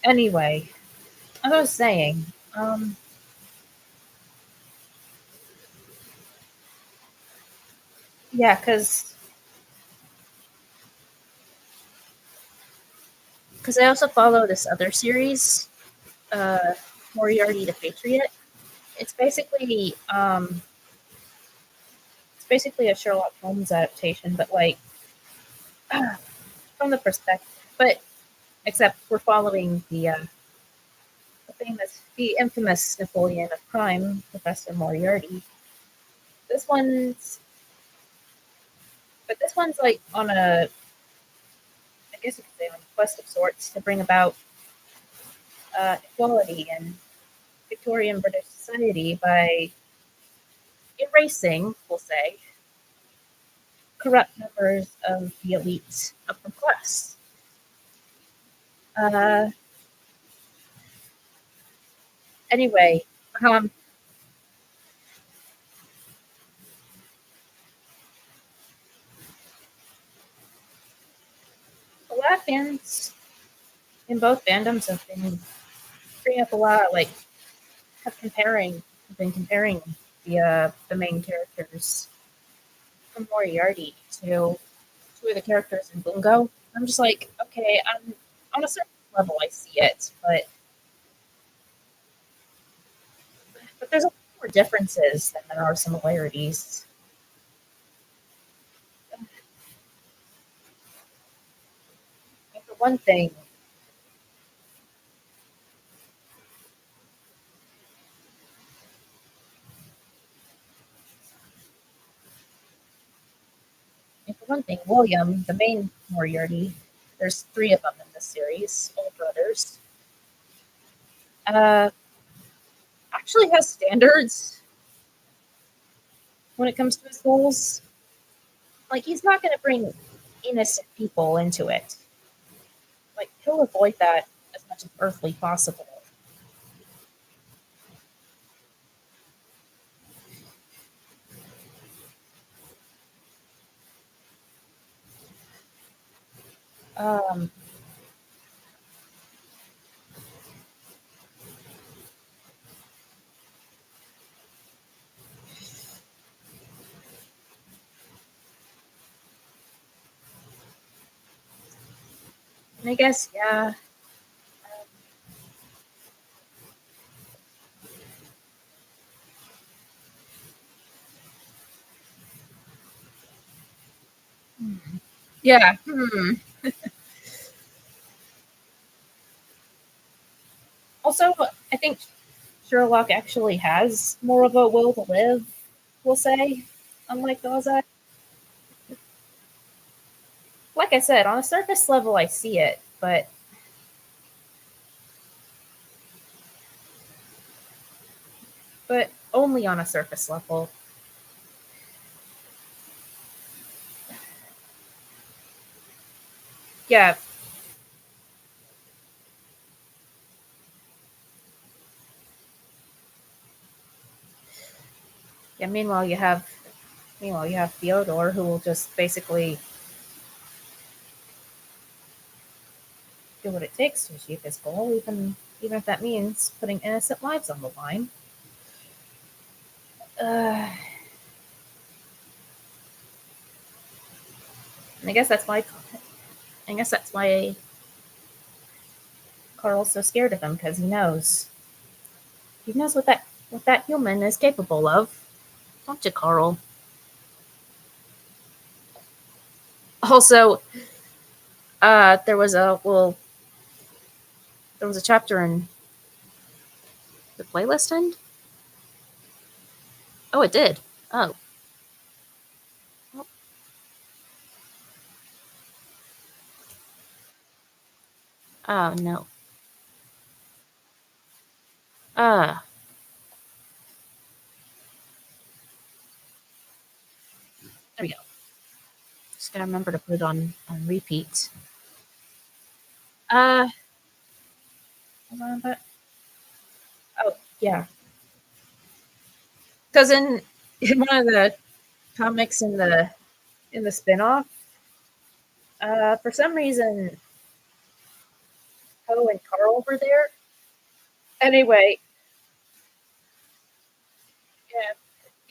Anyway, as I was saying, yeah, because I also follow this other series, uh, Moriarty the Patriot. It's basically um, it's basically a Sherlock Holmes adaptation, but like from the perspective, but except we're following the infamous Napoleon of crime, Professor Moriarty. This one's, but this one's like on a, I guess you could say, on a quest of sorts to bring about equality in Victorian British society by erasing, we'll say, corrupt members of the elite upper class. Uh, anyway, um, a lot of fans in both fandoms have been bringing up a lot, like have been comparing the main characters. from Moriarty to two of the characters in Bungo. I'm just like, okay, on a certain level, I see it, but there's a lot more differences than there are similarities. And for one thing, William, the main Moriarty, there's three of them in this series, all brothers. Uh, actually has standards when it comes to his goals. Like he's not going to bring innocent people into it. Like he'll avoid that as much as earthly possible. Um, and I guess yeah. Yeah. Also, I think Sherlock actually has more of a will to live. We'll say, unlike Gaza. Like I said, on a surface level, I see it, but only on a surface level. Yeah. Yeah. Meanwhile you have Theodore, who will just basically do what it takes to achieve his goal, even if that means putting innocent lives on the line. Uh, and I guess that's why Carl's so scared of him because he knows what that human is capable of. Don't you, Carl? Also, there was a chapter in the playlist end. Oh, it did. Oh, oh no. Uh, there we go. Just gotta remember to put it on repeat. Uh, hold on, but oh yeah, because in one of the comics in the spinoff, for some reason Poe and Carl were there. Anyway, yeah,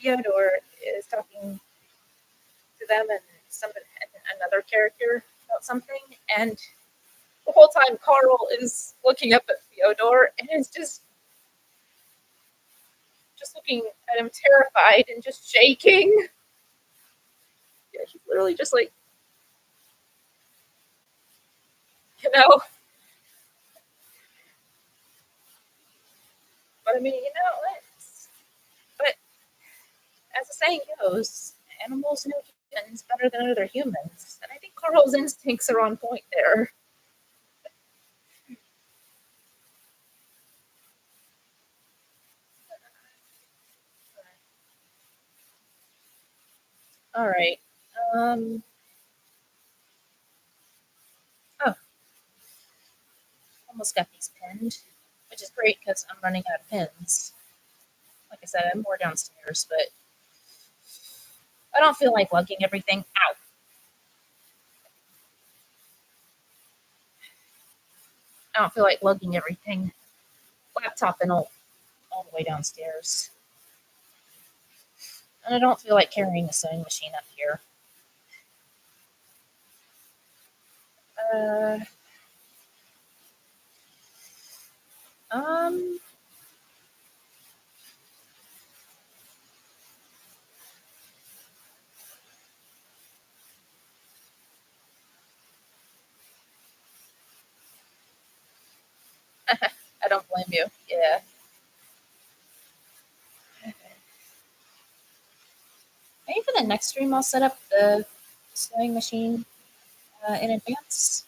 Theodore is talking to them and another character about something, and the whole time Carl is looking up at Theodore and is just looking at him terrified and just shaking. Yeah, he's literally just like, you know. But I mean, but as the saying goes, animals know humans better than other humans, and I think Carl's instincts are on point there. All right. Um. Oh, almost got these pinned, which is great because I'm running out of pins. Like I said, I have more downstairs, but I don't feel like lugging everything out. I don't feel like lugging everything, laptop and all the way downstairs. And I don't feel like carrying a sewing machine up here. Uh, um, I don't blame you. Yeah. Maybe for the next stream, I'll set up the sewing machine in advance.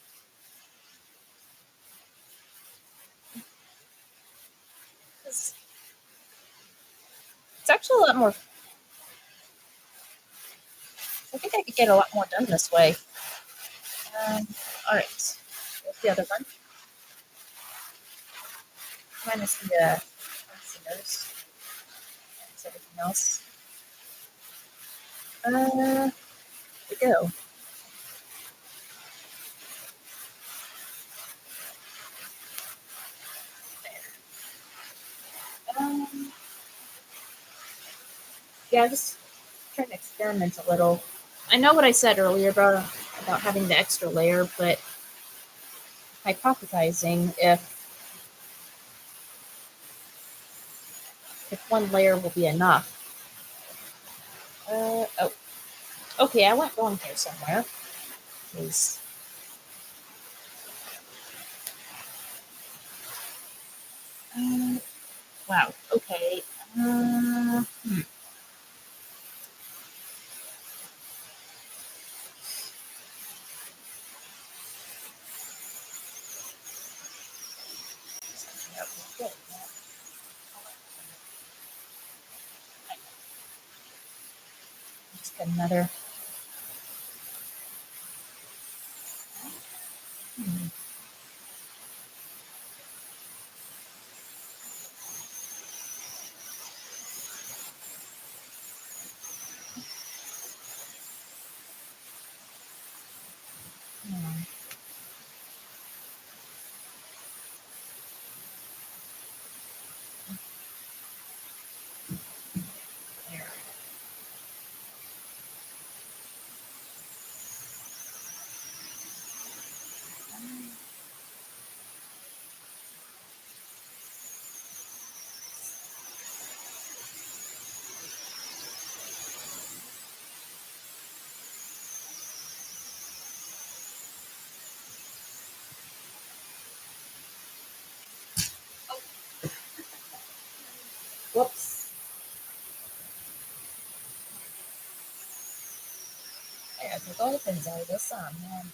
It's actually a lot more. I think I could get a lot more done this way. All right. What's the other one? Minus the nose. That's everything else. We go. Um, yeah, just trying to experiment a little. I know what I said earlier about having the extra layer, but hypothesizing if one layer will be enough. Oh, okay. I went wrong here somewhere. Please. Wow. Okay. Just get another. There. Whoops. I took all the pins out of this on, man.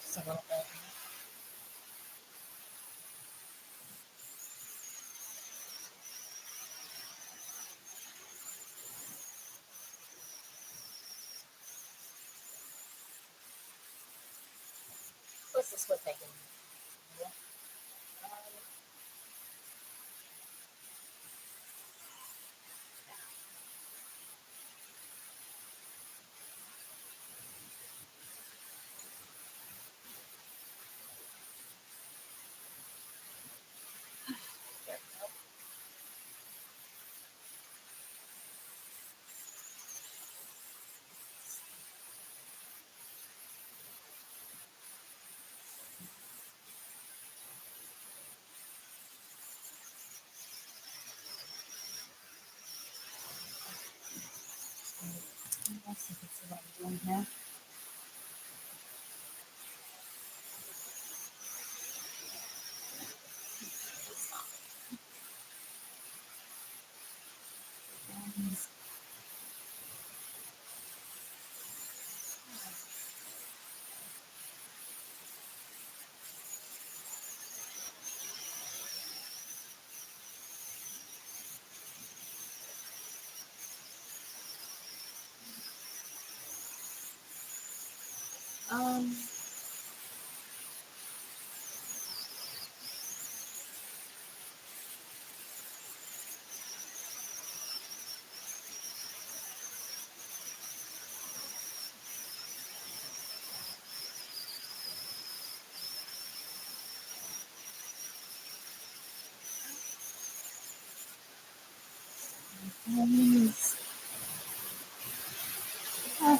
Just a little bit. What's this one taking? There we go. Let's see what I'm doing here. Um, Um, uh,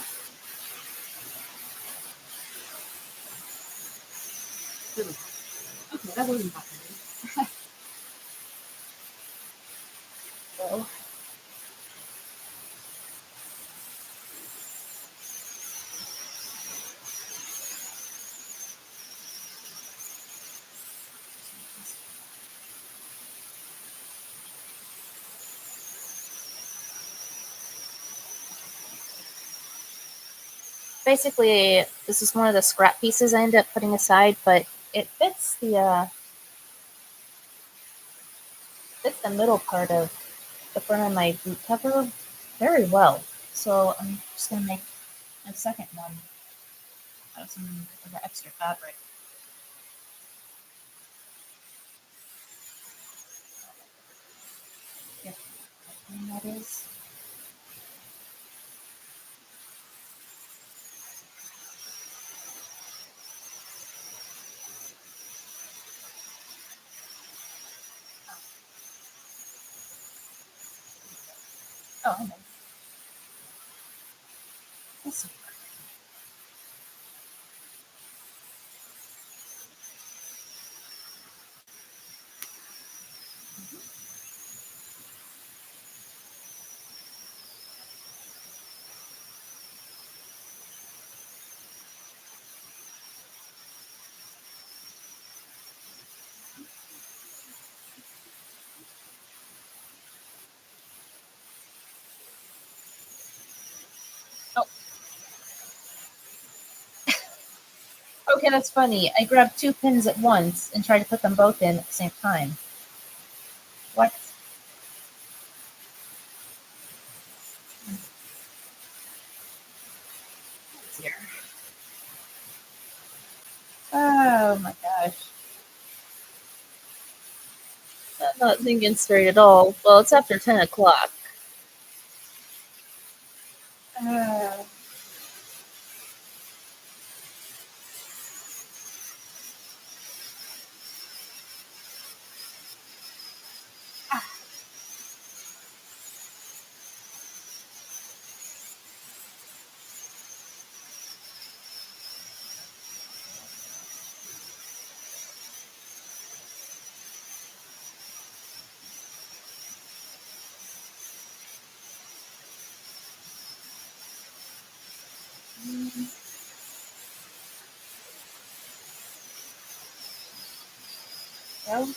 okay, that wasn't that bad. So, basically, this is one of the scrap pieces I ended up putting aside, but it fits the middle part of the front of my boot cover very well. So I'm just gonna make a second one out of some of the extra fabric. Yeah, and that is. Oh, I know. Let's see. Oh, okay, that's funny. I grabbed two pins at once and tried to put them both in at the same time. What? Here. Oh my gosh. I'm not thinking straight at all. Well, it's after 10 o'clock. Uh, well,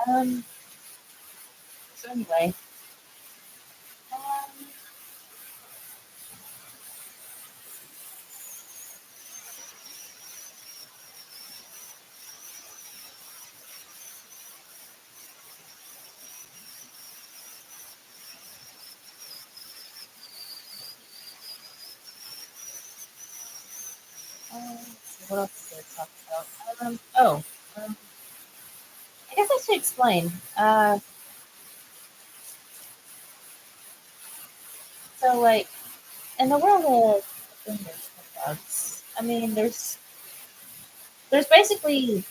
um, so anyway, um, let's see, what else did I talk about? Um, I guess I should explain. So like in the world of fingers bugs, I mean, there's basically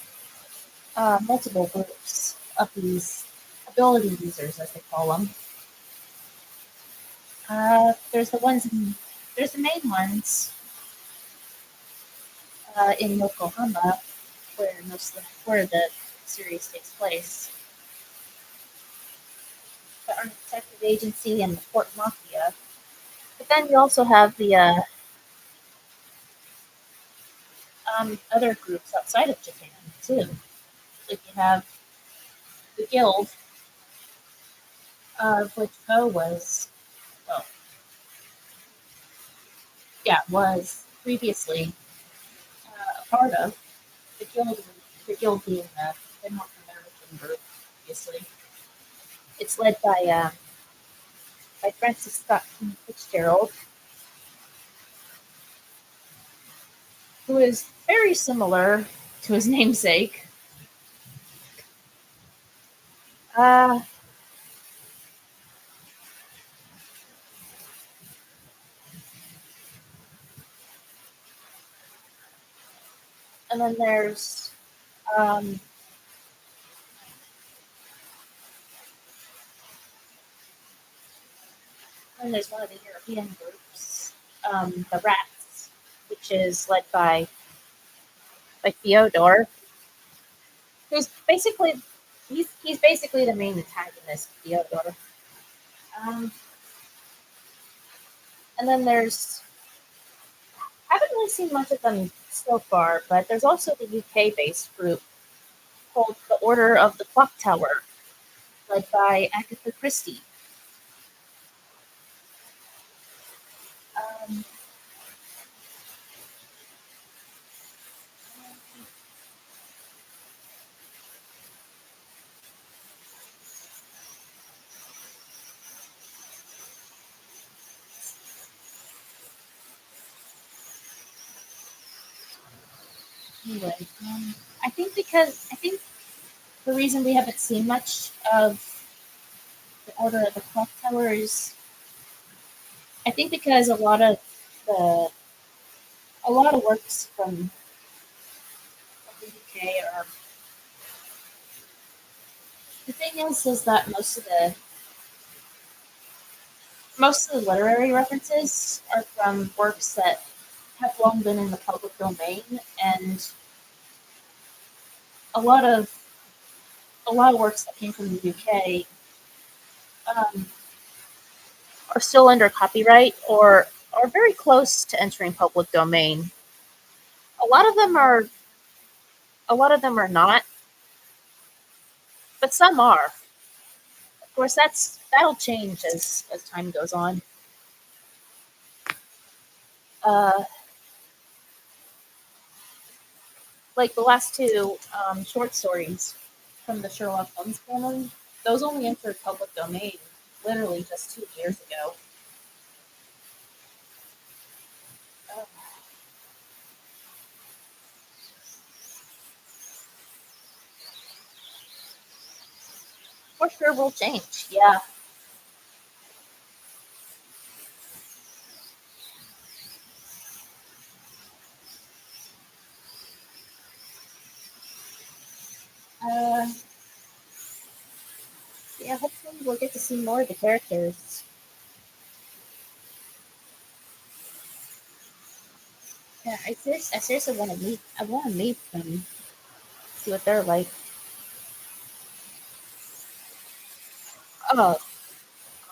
multiple groups of these ability users, as they call them. There's there's the main ones in Yokohama, where the series takes place, the Army Detective Agency and the Port Mafia. But then you also have the other groups outside of Japan too. Like you have the Guild, which Poe was, well, yeah, was previously a part of. The guild being the North American group, obviously. It's led by Francis Scott Key Fitzgerald, who is very similar to his namesake. Uh, and then um, there's one of the European groups, the Rats, which is led by Theodore, who's basically he's basically the main antagonist, Theodore. Um, and then haven't really seen much of them so far, but there's also the UK based group called the Order of the Clock Tower, led by Agatha Christie. Um, anyway, I think the reason we haven't seen much of the Order of the Clock Tower is I think because the a lot of works from the UK are the thing is that most of the literary references are from works that have long been in the public domain, and a lot of a lot of works that came from the UK um, are still under copyright or are very close to entering public domain. A lot of them are a lot of them are not, but some are. Of course, that'll change as time goes on. Uh, like the last two short stories from the Sherlock Holmes family, those only entered public domain literally just 2 years ago. Uh, for sure, will change. Yeah. Uh, yeah. Hopefully, we'll get to see more of the characters. Yeah, I seriously want to meet. I want to meet them, see what they're like. Oh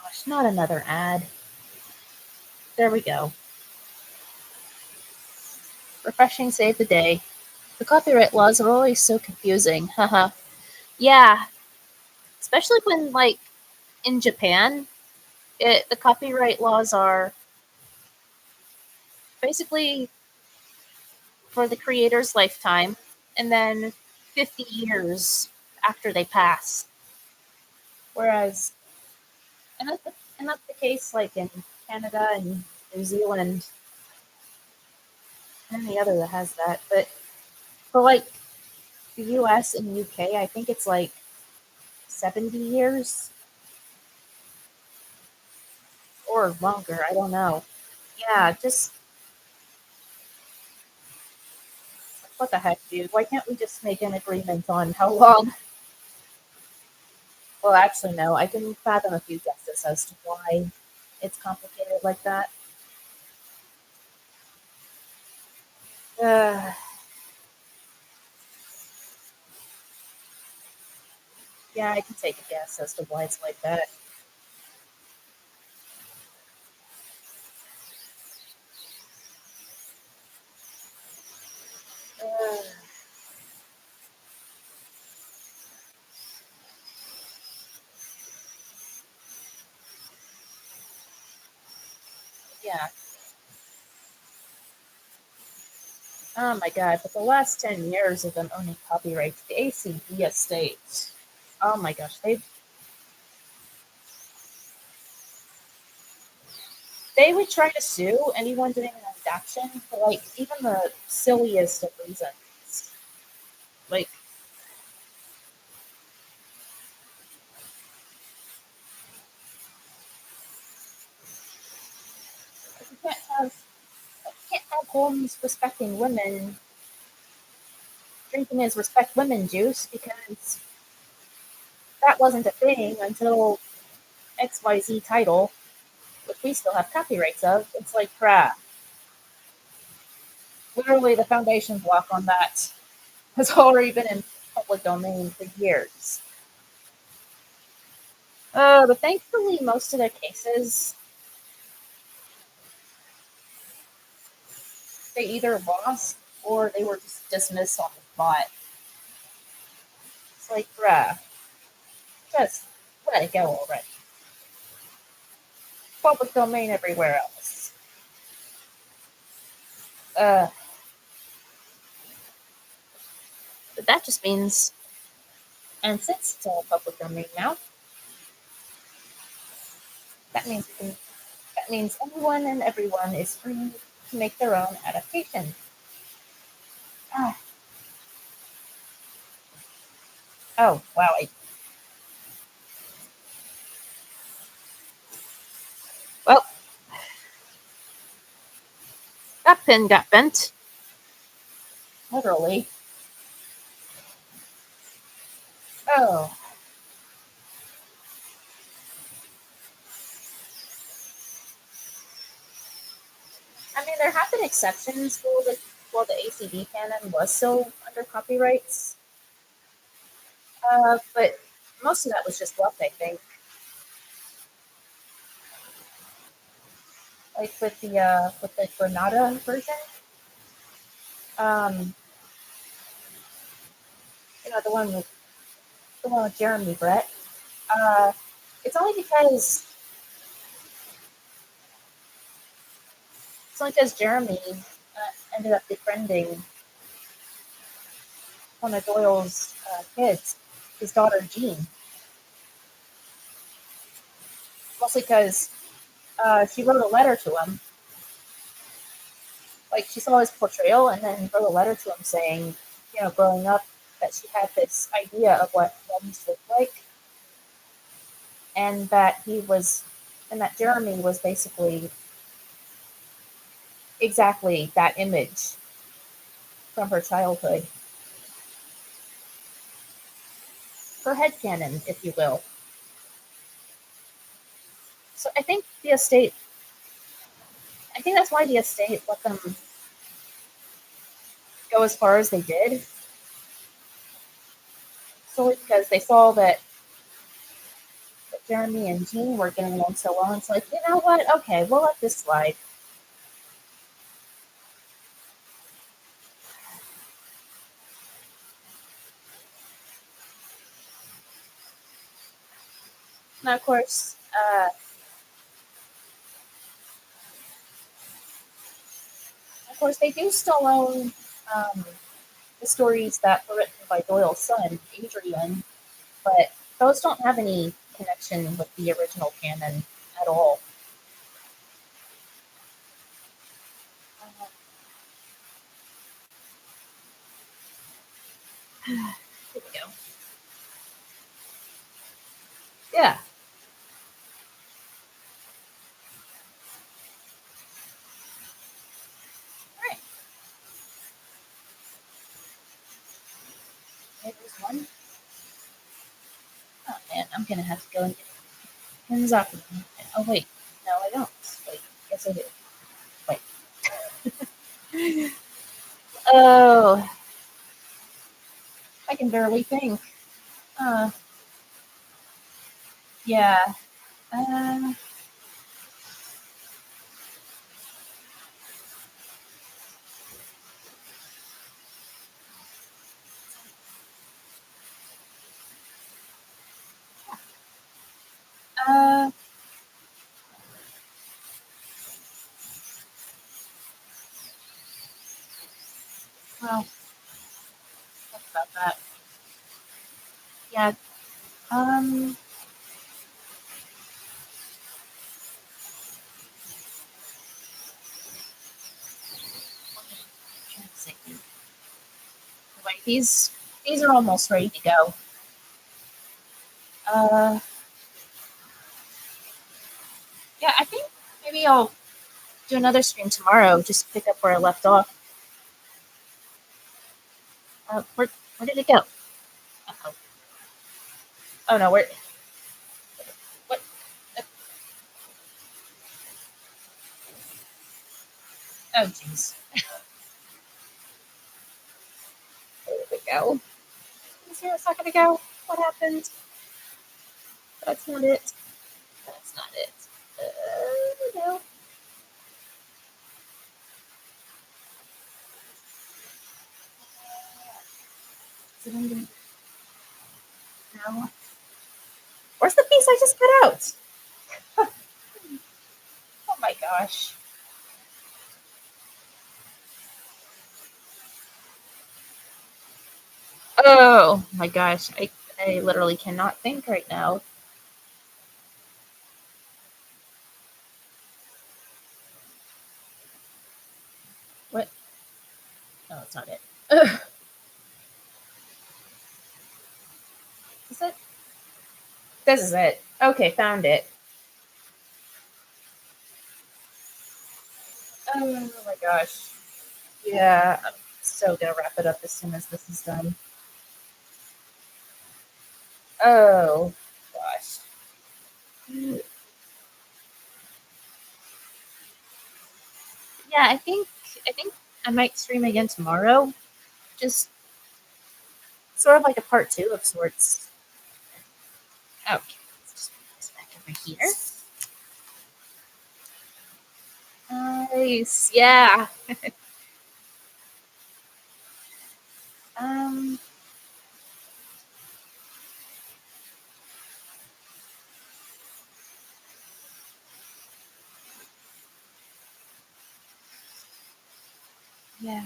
gosh, not another ad. There we go. Refreshing save the day. The copyright laws are always so confusing. Haha. Yeah, especially when like in Japan, the copyright laws are basically for the creator's lifetime, and then 50 years after they pass. Whereas, and that's the case like in Canada and New Zealand and any other that has that. But for like the US and UK, I think it's like 70 years or longer. I don't know. Yeah, just what the heck, dude? Why can't we just make an agreement on how long? Well, actually, no. I can fathom a few guesses as to why it's complicated like that. Uh, yeah, I can take a guess as to why it's like that. Uh, Yeah. Oh my god, but the last 10 years of them owning copyrights, the ACB estate. Oh my gosh, they would try to sue anyone doing an adaptation for like even the silliest of reasons. Like you can't have homes respecting women drinking his respect women juice because that wasn't a thing until XYZ title, which we still have copyrights of. It's like crap. Literally the foundation block on that has already been in public domain for years. But thankfully, most of their cases, they either lost or they were just dismissed on the spot. It's like, bruh, just let it go already. Public domain everywhere else. Uh, but that just means, and since it's all public domain now, that means that means anyone and everyone is free to make their own adaptation. Ah, oh wow! Well, that pin got bent. Literally. Oh, I mean, there have been exceptions for the while the ACD canon was still under copyrights, but most of that was just luck, I think. Like with the Granada version, um, the one with Jeremy Brett. Uh, it's only because Jeremy ended up befriending one of Doyle's kids, his daughter Jean, mostly because she wrote a letter to him. Like she saw his portrayal and then wrote a letter to him saying, you know, growing up, that she had this idea of what homes looked like, and that Jeremy was basically exactly that image from her childhood, her headcanon, if you will. So I think that's why the estate let them go as far as they did, solely because they saw that Jeremy and Jean were getting along so well. And it's like, you know what? Okay, we'll let this slide. Now, of course, they do still own um, the stories that were written by Doyle's son, Adrian, but those don't have any connection with the original canon at all. Uh, here we go. Yeah. All right. There's one. Oh man, I'm gonna have to go and get pins off of them. Oh wait, no, I don't. Wait, yes I do. Wait. Oh, I can barely think. Uh, yeah. Uh, uh, Oh, what about that? Yeah. Um. Let's see. Wait, these are almost ready to go. Uh. Yeah, I think maybe I'll do another stream tomorrow. Just pick up where I left off. Where did it go? Uh-oh. Oh no, where? What? Oh jeez. Where did it go? Was here a second ago? What happened? That's not it. That's not it. No. Is it under? No. Where's the piece I just cut out? Oh my gosh. Oh my gosh. I literally cannot think right now. What? No, that's not it. Ugh. Is it? This is it. Okay, found it. Oh my gosh. Yeah, I'm so gonna wrap it up as soon as this is done. Oh gosh. Yeah, I think I might stream again tomorrow. Just sort of like a part two of sorts. Okay, let's just put this back over here. Nice. Yeah. um. Yeah.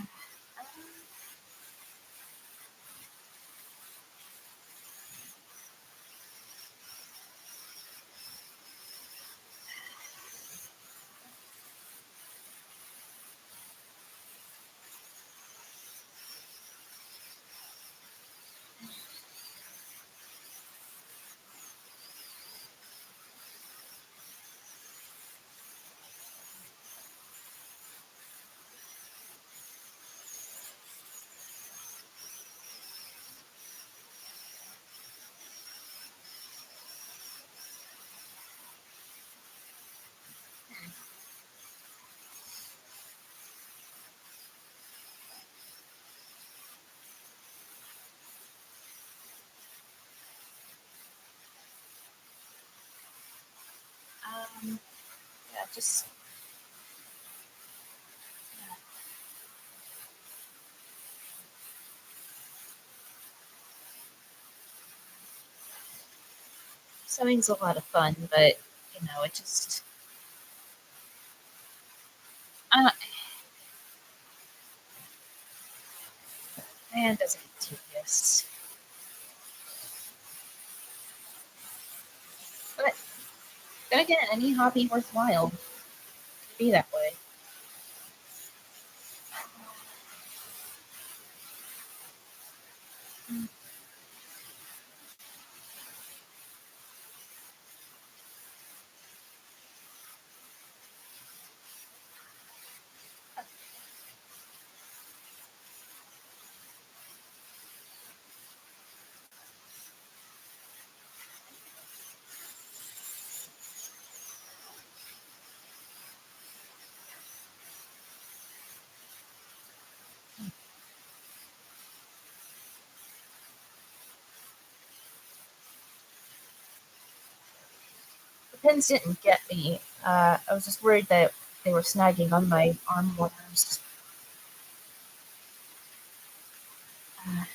Yeah. Just. Sewing's a lot of fun, but it just. Uh, Man, does it get tedious. But then again, any hobby worthwhile can be that way. The pins didn't get me. I was just worried that they were snagging on my arm warmers. Uh,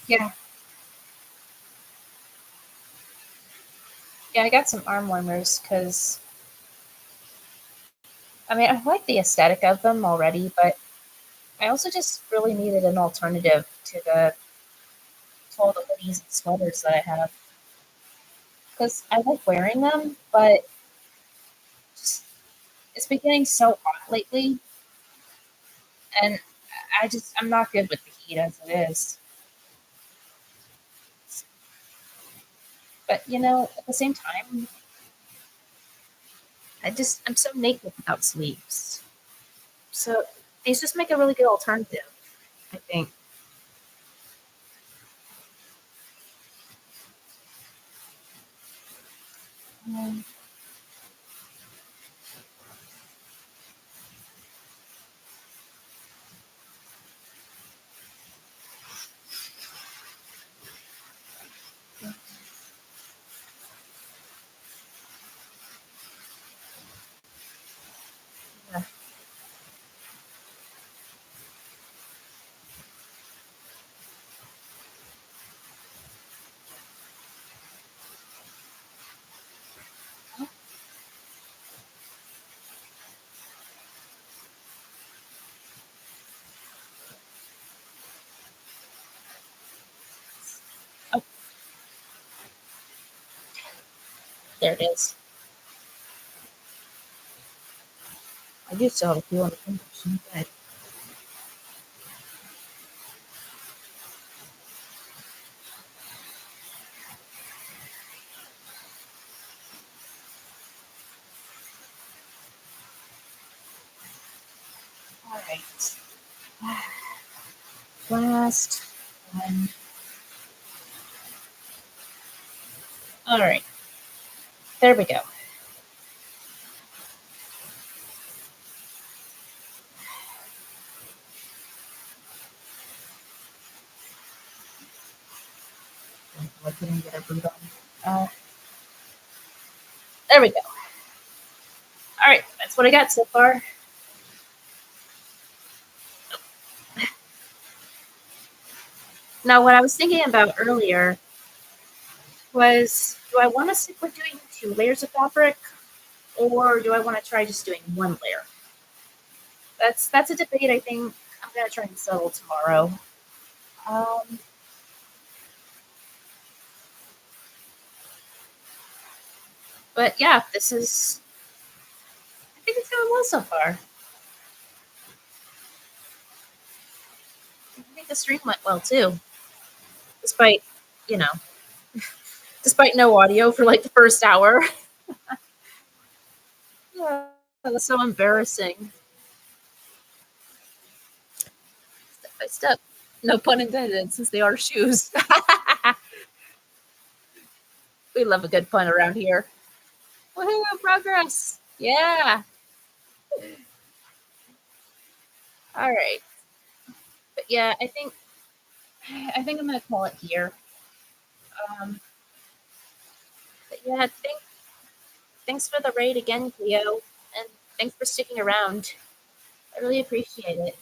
yeah, yeah, I got some arm warmers because I mean, I like the aesthetic of them already, but I also just really needed an alternative to all the hoodies and sweaters that I have because I like wearing them, but just, it's been getting so hot lately, and I'm not good with the heat as it is. But at the same time, I'm so naked without sleeves. So these just make a really good alternative, I think. Um, yeah. Oh, there it is. I do still have a few on the condition, but all right. Last one. All right. There we go. I couldn't get a boot on. There we go. All right. That's what I got so far. Now, what I was thinking about earlier was, do I want to stick with doing 2 layers of fabric, or do I want to try just doing 1 layer? That's a debate I think I'm gonna try and settle tomorrow. Um, but yeah, I think it's going well so far. I think the stream went well too, despite you know, despite no audio for like the first hour. Yeah, that was so embarrassing. Step by step. No pun intended, since they are shoes. We love a good pun around here. Woohoo, progress. Yeah. All right. But yeah, I think I'm gonna call it here. Um, but yeah, thanks for the raid again, Cleo, and thanks for sticking around. I really appreciate it.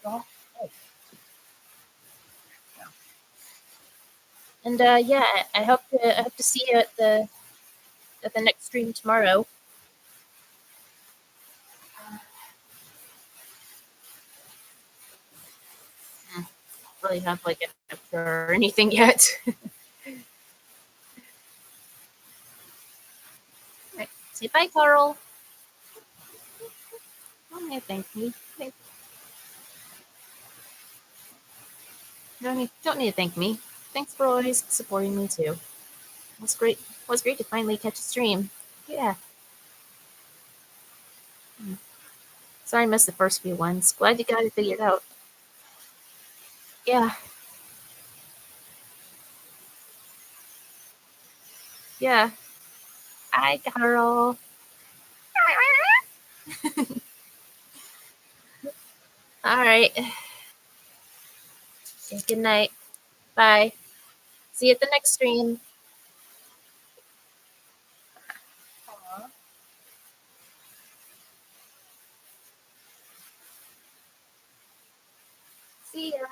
Well, and yeah, I hope to see you at the next stream tomorrow. Don't really have like an answer or anything yet. Right. Say bye, Carl. Don't need to thank me. Don't need to thank me. Thanks for always supporting me too. It was great. It was great to finally catch a stream. Yeah. Hmm. Sorry I missed the first few ones. Glad you got it figured out. Yeah. Yeah. Hi, Carl. All right. Okay, good night. Bye. See you at the next stream. Aw. See ya.